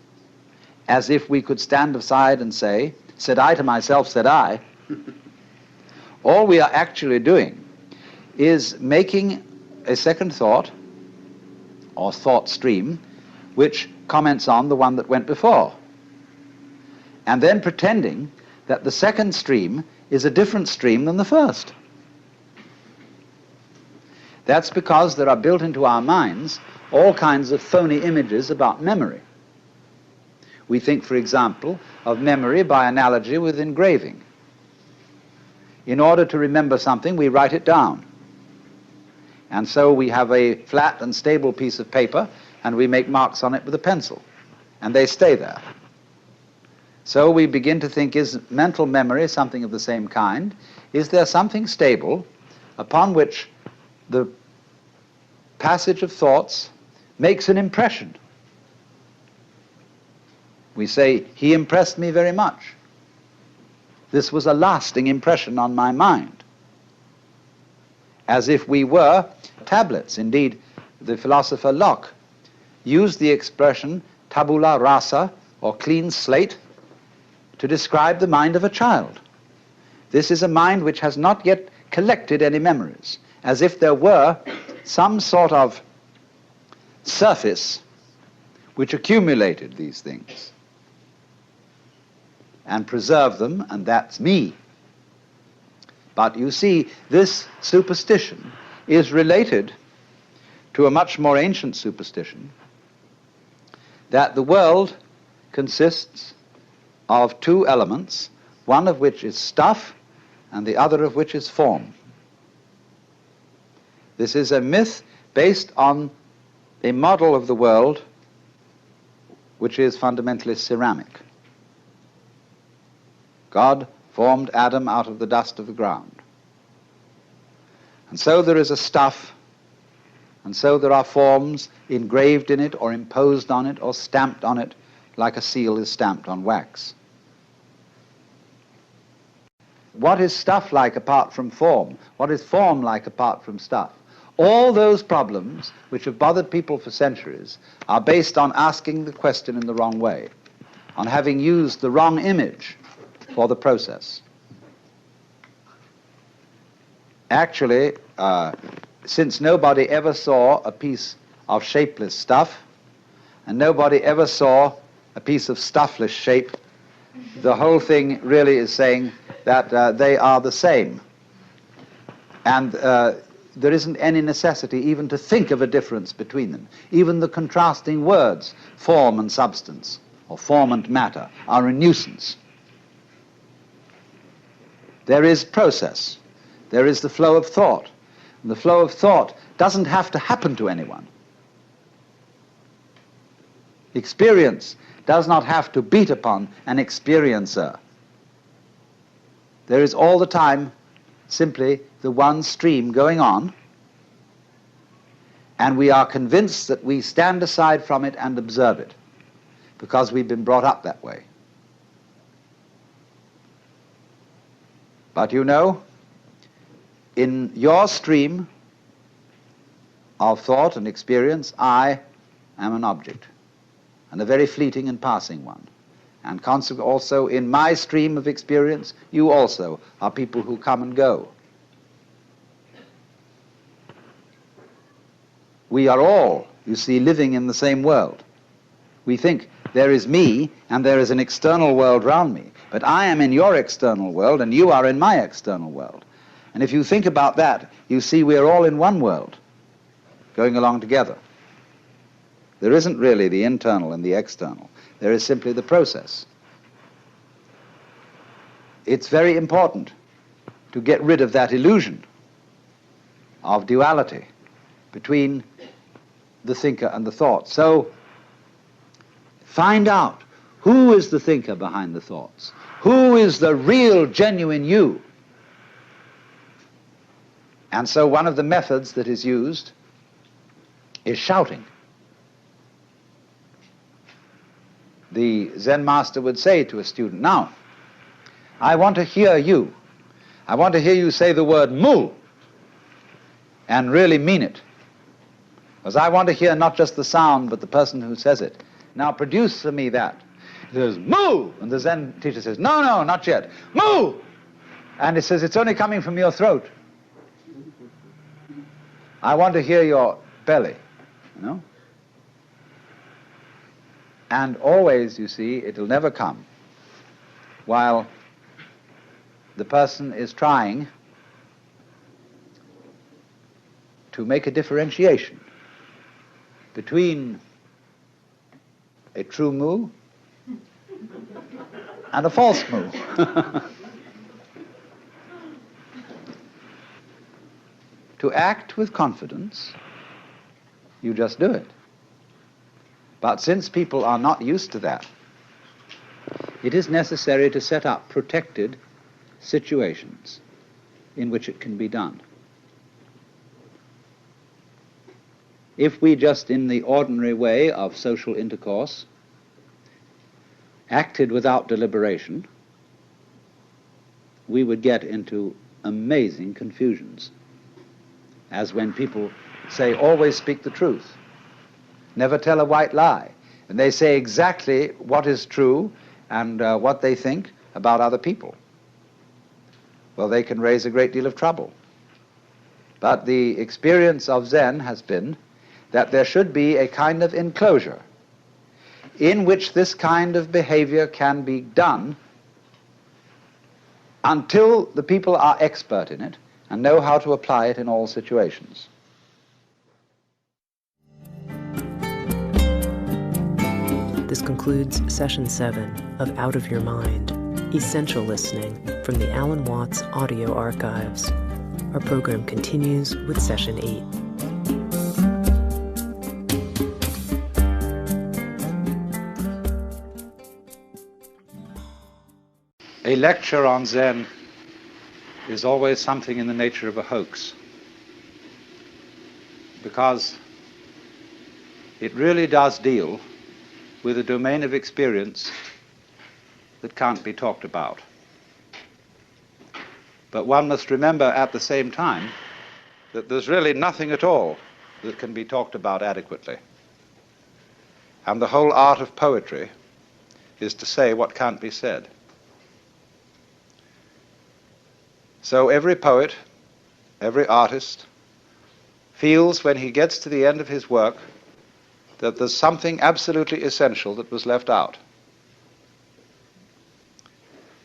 as if we could stand aside and say, said I to myself, said I. All we are actually doing is making a second thought, or thought stream, which comments on the one that went before, and then pretending that the second stream is a different stream than the first. That's because there are built into our minds all kinds of phony images about memory. We think, for example, of memory by analogy with engraving. In order to remember something, we write it down. And so we have a flat and stable piece of paper, and we make marks on it with a pencil, and they stay there. So we begin to think, is mental memory something of the same kind? Is there something stable upon which the passage of thoughts makes an impression? We say, he impressed me very much. This was a lasting impression on my mind. As if we were tablets. Indeed, the philosopher Locke used the expression tabula rasa, or clean slate, to describe the mind of a child. This is a mind which has not yet collected any memories, as if there were some sort of surface which accumulated these things and preserved them, and that's me. But you see, this superstition is related to a much more ancient superstition, that the world consists of two elements, one of which is stuff and the other of which is form. This is a myth based on a model of the world which is fundamentally ceramic. God formed Adam out of the dust of the ground. And so there is a stuff, and so there are forms engraved in it or imposed on it or stamped on it like a seal is stamped on wax. What is stuff like apart from form? What is form like apart from stuff? All those problems which have bothered people for centuries are based on asking the question in the wrong way. on having used the wrong image for the process. Actually, since nobody ever saw a piece of shapeless stuff, and nobody ever saw a piece of stuffless shape, the whole thing really is saying that they are the same. And there isn't any necessity even to think of a difference between them. Even the contrasting words, form and substance, or form and matter, are a nuisance. There is process. There is the flow of thought. And the flow of thought doesn't have to happen to anyone. Experience does not have to beat upon an experiencer. There is all the time simply the one stream going on, and we are convinced that we stand aside from it and observe it, because we've been brought up that way. But you know, in your stream of thought and experience, I am an object, and a very fleeting and passing one. And consequently also in my stream of experience, you also are people who come and go. We are all, you see, living in the same world. We think there is me and there is an external world round me, but I am in your external world and you are in my external world. And if you think about that, you see we are all in one world, going along together. There isn't really the internal and the external. There is simply the process. It's very important to get rid of that illusion of duality between the thinker and the thought. So find out who is the thinker behind the thoughts. Who is the real, genuine you? And so one of the methods that is used is shouting. The Zen master would say to a student, now, I want to hear you. I want to hear you say the word mu and really mean it. Because I want to hear not just the sound, but the person who says it. Now produce for me that. He says, mu! And the Zen teacher says, no, no, not yet. Mu! And he says, it's only coming from your throat. I want to hear your belly, you know? And always, you see, it'll never come while the person is trying to make a differentiation between a true mu and a false mu. To act with confidence, you just do it. But since people are not used to that, it is necessary to set up protected situations in which it can be done. If we just in the ordinary way of social intercourse acted without deliberation, we would get into amazing confusions. As when people say, always speak the truth, never tell a white lie. And they say exactly what is true and what they think about other people. Well, they can raise a great deal of trouble. But the experience of Zen has been that there should be a kind of enclosure in which this kind of behavior can be done until the people are expert in it and know how to apply it in all situations. This concludes Session 7 of Out of Your Mind, Essential Listening from the Alan Watts Audio Archives. Our program continues with Session 8. A lecture on Zen is always something in the nature of a hoax, because it really does deal with a domain of experience that can't be talked about. But one must remember at the same time that there's really nothing at all that can be talked about adequately. And the whole art of poetry is to say what can't be said. So every poet, every artist, feels when he gets to the end of his work that there's something absolutely essential that was left out.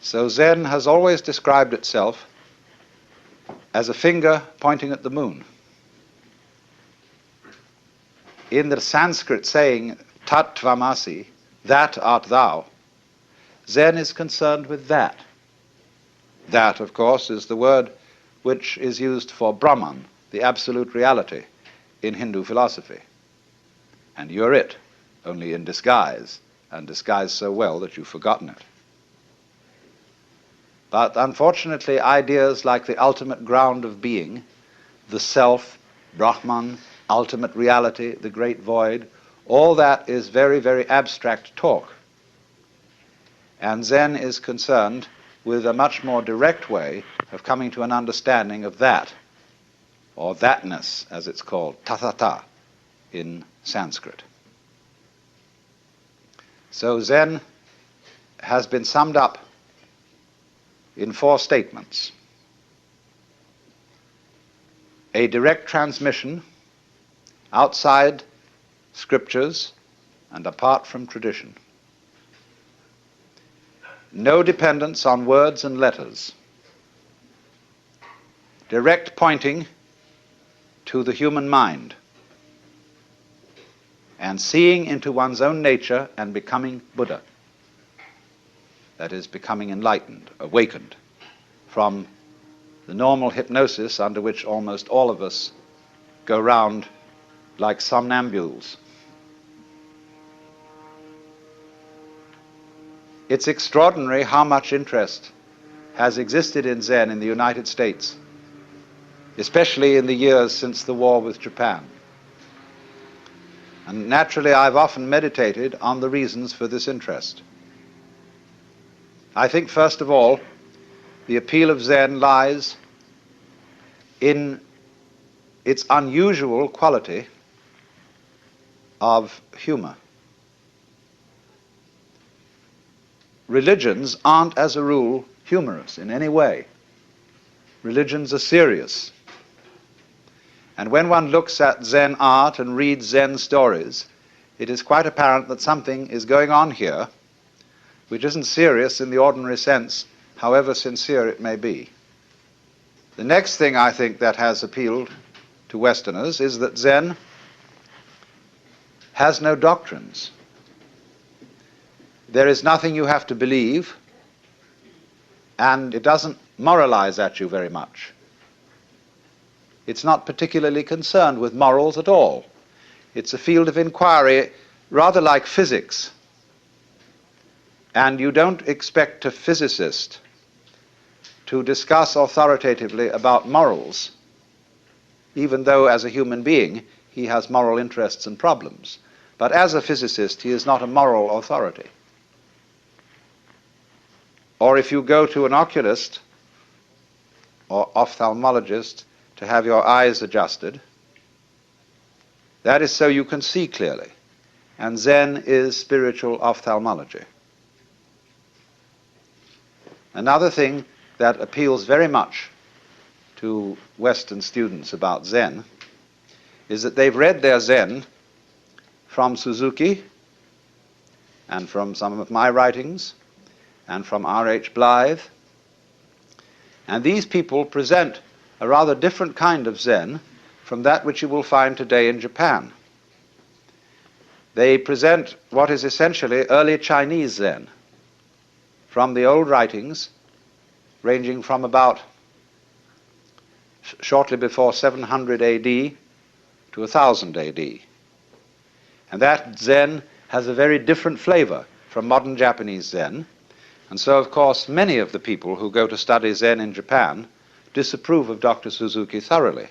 So Zen has always described itself as a finger pointing at the moon. In the Sanskrit saying, tat tvamasi, that art thou, Zen is concerned with that. That, of course, is the word which is used for Brahman, the absolute reality, in Hindu philosophy. And you're it, only in disguise, and disguised so well that you've forgotten it. But unfortunately, ideas like the ultimate ground of being, the self, Brahman, ultimate reality, the great void, all that is very, very abstract talk. And Zen is concerned with a much more direct way of coming to an understanding of that, or thatness, as it's called, tathata, in Sanskrit. So Zen has been summed up in 4 statements. A direct transmission outside scriptures and apart from tradition. No dependence on words and letters. Direct pointing to the human mind, and seeing into one's own nature and becoming Buddha. That is, becoming enlightened, awakened from the normal hypnosis under which almost all of us go round like somnambules. It's extraordinary how much interest has existed in Zen in the United States, especially in the years since the war with Japan. And naturally, I've often meditated on the reasons for this interest. I think, first of all, the appeal of Zen lies in its unusual quality of humor. Religions aren't, as a rule, humorous in any way. Religions are serious. And when one looks at Zen art and reads Zen stories, it is quite apparent that something is going on here which isn't serious in the ordinary sense, however sincere it may be. The next thing I think that has appealed to Westerners is that Zen has no doctrines. There is nothing you have to believe, and it doesn't moralize at you very much. It's not particularly concerned with morals at all. It's a field of inquiry rather like physics. And you don't expect a physicist to discuss authoritatively about morals, even though as a human being he has moral interests and problems. But as a physicist, he is not a moral authority. Or if you go to an oculist or ophthalmologist to have your eyes adjusted, that is so you can see clearly. And Zen is spiritual ophthalmology. Another thing that appeals very much to Western students about Zen is that they've read their Zen from Suzuki and from some of my writings and from R.H. Blythe. And these people present a rather different kind of Zen from that which you will find today in Japan. They present what is essentially early Chinese Zen from the old writings ranging from about shortly before 700 AD to 1000 AD. And that Zen has a very different flavor from modern Japanese Zen. And so, of course, many of the people who go to study Zen in Japan disapprove of Dr. Suzuki thoroughly,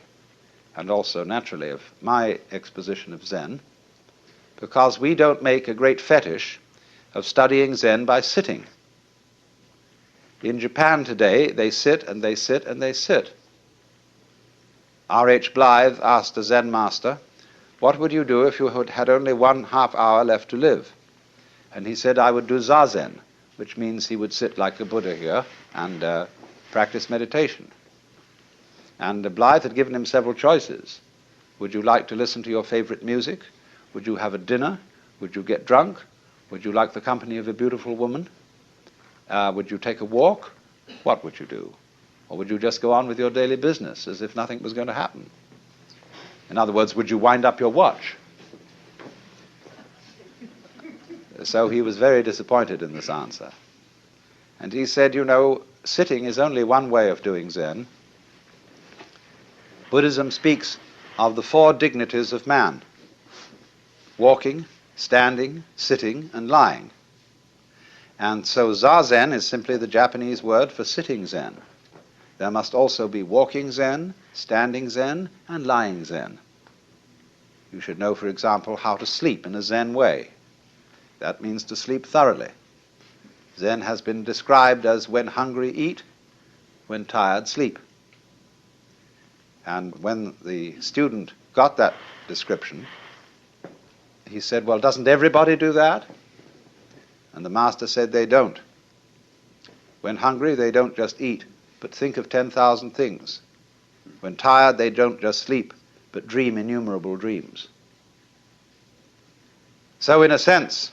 and also, naturally, of my exposition of Zen, because we don't make a great fetish of studying Zen by sitting. In Japan today, they sit and they sit and they sit. R.H. Blythe asked a Zen master, what would you do if you had only 1/2 hour left to live? And he said I would do Zazen, which means he would sit like a Buddha here and practice meditation. And Blythe had given him several choices. Would you like to listen to your favorite music? Would you have a dinner? Would you get drunk? Would you like the company of a beautiful woman? Would you take a walk? What would you do? Or would you just go on with your daily business as if nothing was going to happen? In other words, would you wind up your watch? So he was very disappointed in this answer. And he said, you know, sitting is only one way of doing Zen. Buddhism speaks of the four dignities of man: walking, standing, sitting, and lying. And so Zazen is simply the Japanese word for sitting Zen. There must also be walking Zen, standing Zen, and lying Zen. You should know, for example, how to sleep in a Zen way. That means to sleep thoroughly. Zen has been described as when hungry, eat, when tired, sleep. And when the student got that description, he said, well, doesn't everybody do that? And the master said they don't. When hungry, they don't just eat, but think of 10,000 things. When tired, they don't just sleep, but dream innumerable dreams. So in a sense,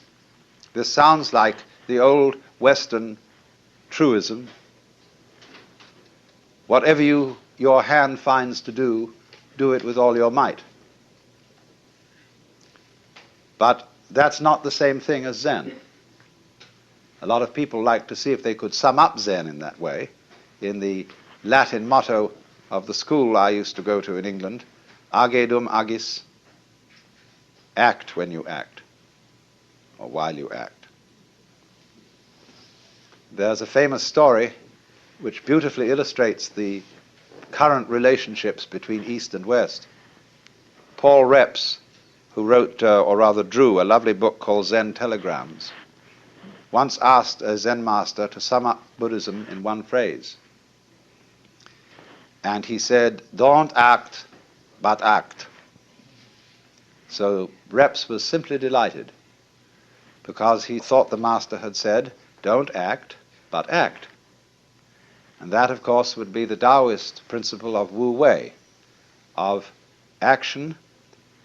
this sounds like the old Western truism: whatever your hand finds to do, do it with all your might. But that's not the same thing as Zen. A lot of people like to see if they could sum up Zen in that way. In the Latin motto of the school I used to go to in England, age dum agis, act when you act, or while you act. There's a famous story which beautifully illustrates the current relationships between East and West. Paul Reps, who wrote, or rather drew, a lovely book called Zen Telegrams, once asked a Zen master to sum up Buddhism in one phrase. And he said, don't act, but act. So Reps was simply delighted, because he thought the master had said, don't act, but act. And that, of course, would be the Taoist principle of Wu Wei, of action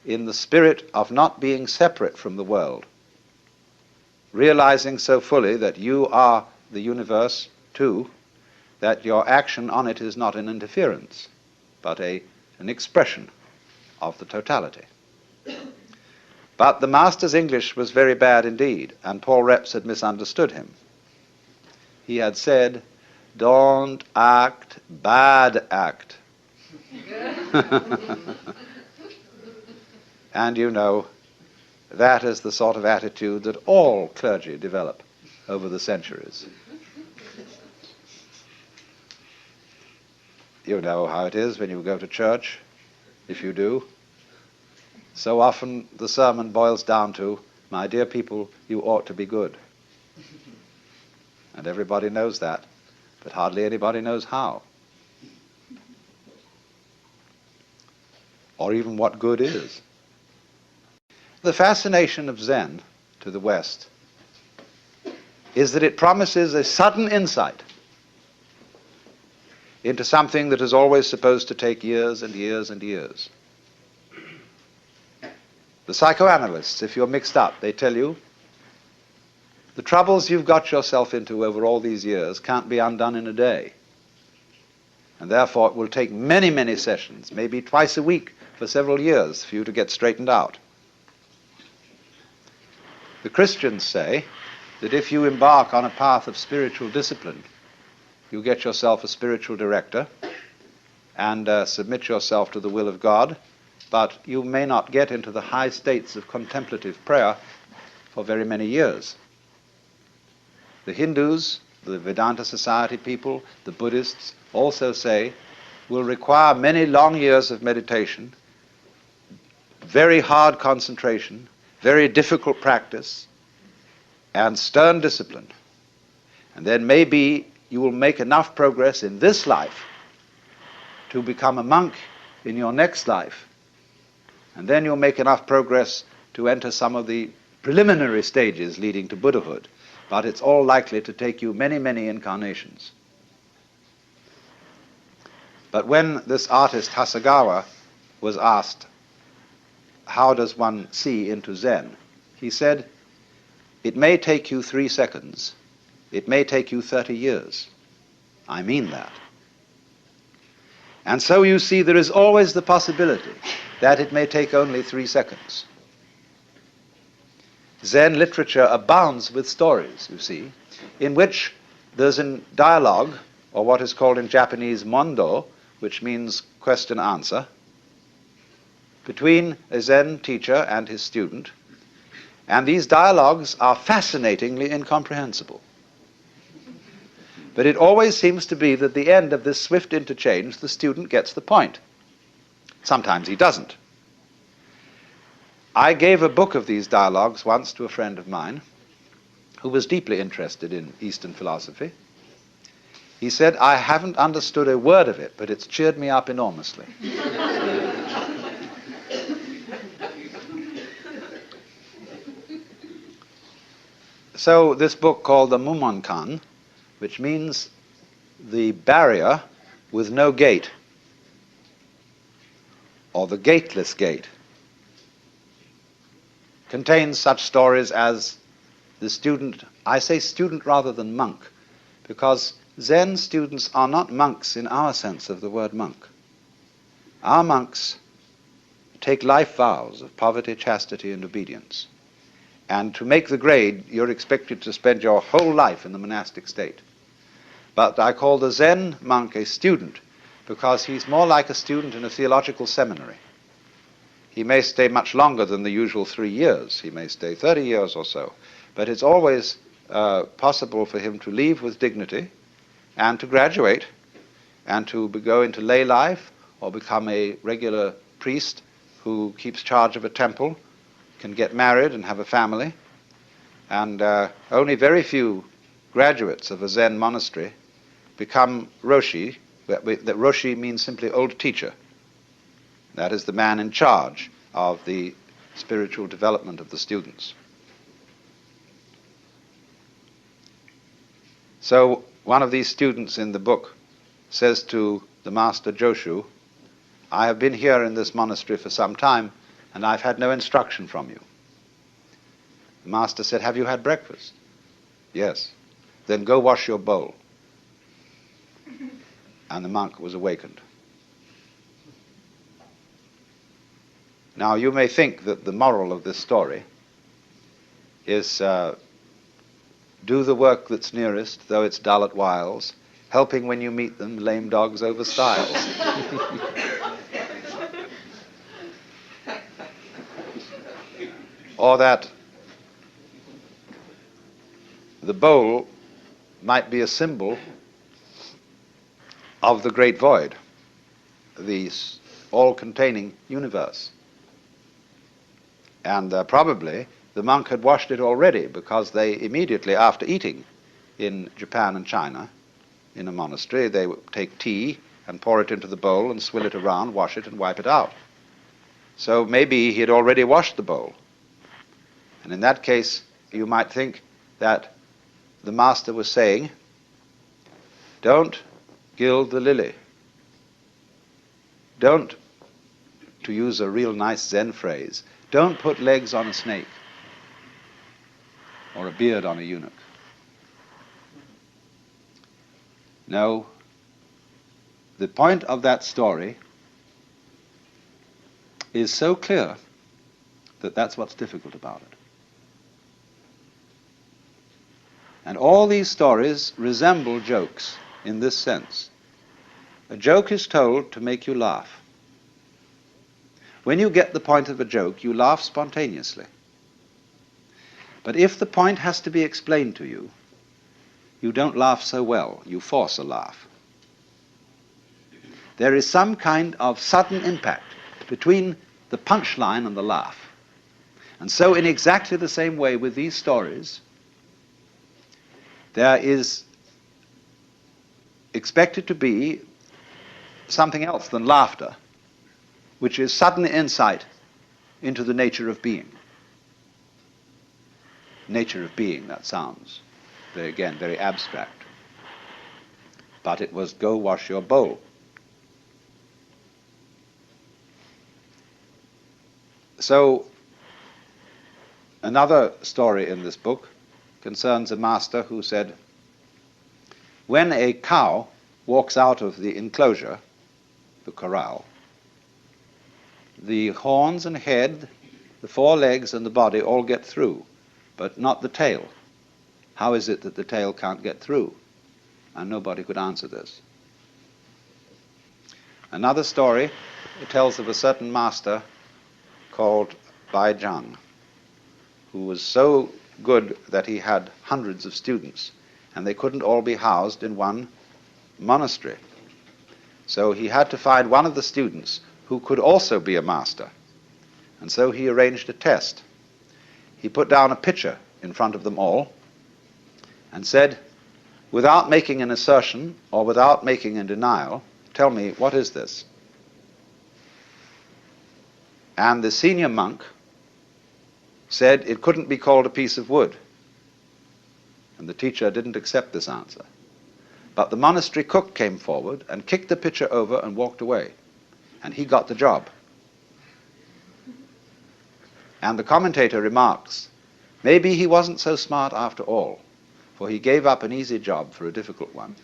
in the spirit of not being separate from the world, realizing so fully that you are the universe too, that your action on it is not an interference, but an expression of the totality. But the master's English was very bad indeed, and Paul Reps had misunderstood him. He had said, don't act, bad act. And you know, that is the sort of attitude that all clergy develop over the centuries. You know how it is when you go to church, if you do. So often the sermon boils down to, my dear people, you ought to be good. And everybody knows that, but hardly anybody knows how. Or even what good is. The fascination of Zen to the West is that it promises a sudden insight into something that is always supposed to take years and years and years. The psychoanalysts, if you're mixed up, they tell you the troubles you've got yourself into over all these years can't be undone in a day. And therefore it will take many, many sessions, maybe twice a week for several years for you to get straightened out. The Christians say that if you embark on a path of spiritual discipline, you get yourself a spiritual director and submit yourself to the will of God, but you may not get into the high states of contemplative prayer for very many years. The Hindus, the Vedanta Society people, the Buddhists also say will require many long years of meditation, very hard concentration, very difficult practice, and stern discipline. And then maybe you will make enough progress in this life to become a monk in your next life. And then you'll make enough progress to enter some of the preliminary stages leading to Buddhahood, but it's all likely to take you many, many incarnations. But when this artist Hasegawa was asked, how does one see into Zen? He said, it may take you 3 seconds. It may take you 30 years. I mean that. And so you see, there is always the possibility that it may take only 3 seconds. Zen literature abounds with stories, you see, in which there's a dialogue, or what is called in Japanese mondo, which means question-answer, between a Zen teacher and his student, and these dialogues are fascinatingly incomprehensible. But it always seems to be that at the end of this swift interchange, the student gets the point. Sometimes he doesn't. I gave a book of these dialogues once to a friend of mine who was deeply interested in Eastern philosophy. He said, I haven't understood a word of it, but it's cheered me up enormously. So this book called the Mumonkan, which means the barrier with no gate, or the gateless gate, contains such stories as the student, I say student rather than monk, because Zen students are not monks in our sense of the word monk. Our monks take life vows of poverty, chastity, and obedience. And to make the grade, you're expected to spend your whole life in the monastic state. But I call the Zen monk a student because he's more like a student in a theological seminary. He may stay much longer than the usual 3 years. He may stay 30 years or so. But it's always possible for him to leave with dignity and to graduate and to go into lay life or become a regular priest who keeps charge of a temple, can get married and have a family. And only very few graduates of a Zen monastery become Roshi. That Roshi means simply old teacher. That is the man in charge of the spiritual development of the students. So one of these students in the book says to the master Joshu, I have been here in this monastery for some time and I've had no instruction from you. The master said, have you had breakfast? Yes. Then go wash your bowl. And the monk was awakened. Now you may think that the moral of this story is do the work that's nearest, though it's dull at whiles, helping when you meet them, lame dogs over stiles. Or that the bowl might be a symbol of the great void, the all-containing universe. And probably the monk had washed it already, because they immediately after eating in Japan and China, in a monastery, they would take tea and pour it into the bowl and swill it around, wash it and wipe it out. So maybe he had already washed the bowl. And in that case, you might think that the master was saying, don't gild the lily. Don't, to use a real nice Zen phrase, don't put legs on a snake or a beard on a eunuch. No, the point of that story is so clear that that's what's difficult about it. And all these stories resemble jokes in this sense. A joke is told to make you laugh. When you get the point of a joke, you laugh spontaneously. But if the point has to be explained to you, you don't laugh so well. You force a laugh. There is some kind of sudden impact between the punchline and the laugh. And so in exactly the same way with these stories, there is expected to be something else than laughter, which is sudden insight into the nature of being. nature of being, that sounds. Again, very abstract. But it was go wash your bowl. So, another story in this book concerns a master who said, when a cow walks out of the enclosure, the corral, the horns and head, the four legs and the body all get through, but not the tail. How is it that the tail can't get through? And nobody could answer this. Another story tells of a certain master called Bai Zhang, who was so good that he had hundreds of students, and they couldn't all be housed in one monastery. So he had to find one of the students who could also be a master. And so he arranged a test. He put down a pitcher in front of them all and said, without making an assertion or without making a denial, tell me, what is this? And the senior monk said it couldn't be called a piece of wood. And the teacher didn't accept this answer. But the monastery cook came forward and kicked the pitcher over and walked away. And he got the job. And the commentator remarks, maybe he wasn't so smart after all, for he gave up an easy job for a difficult one.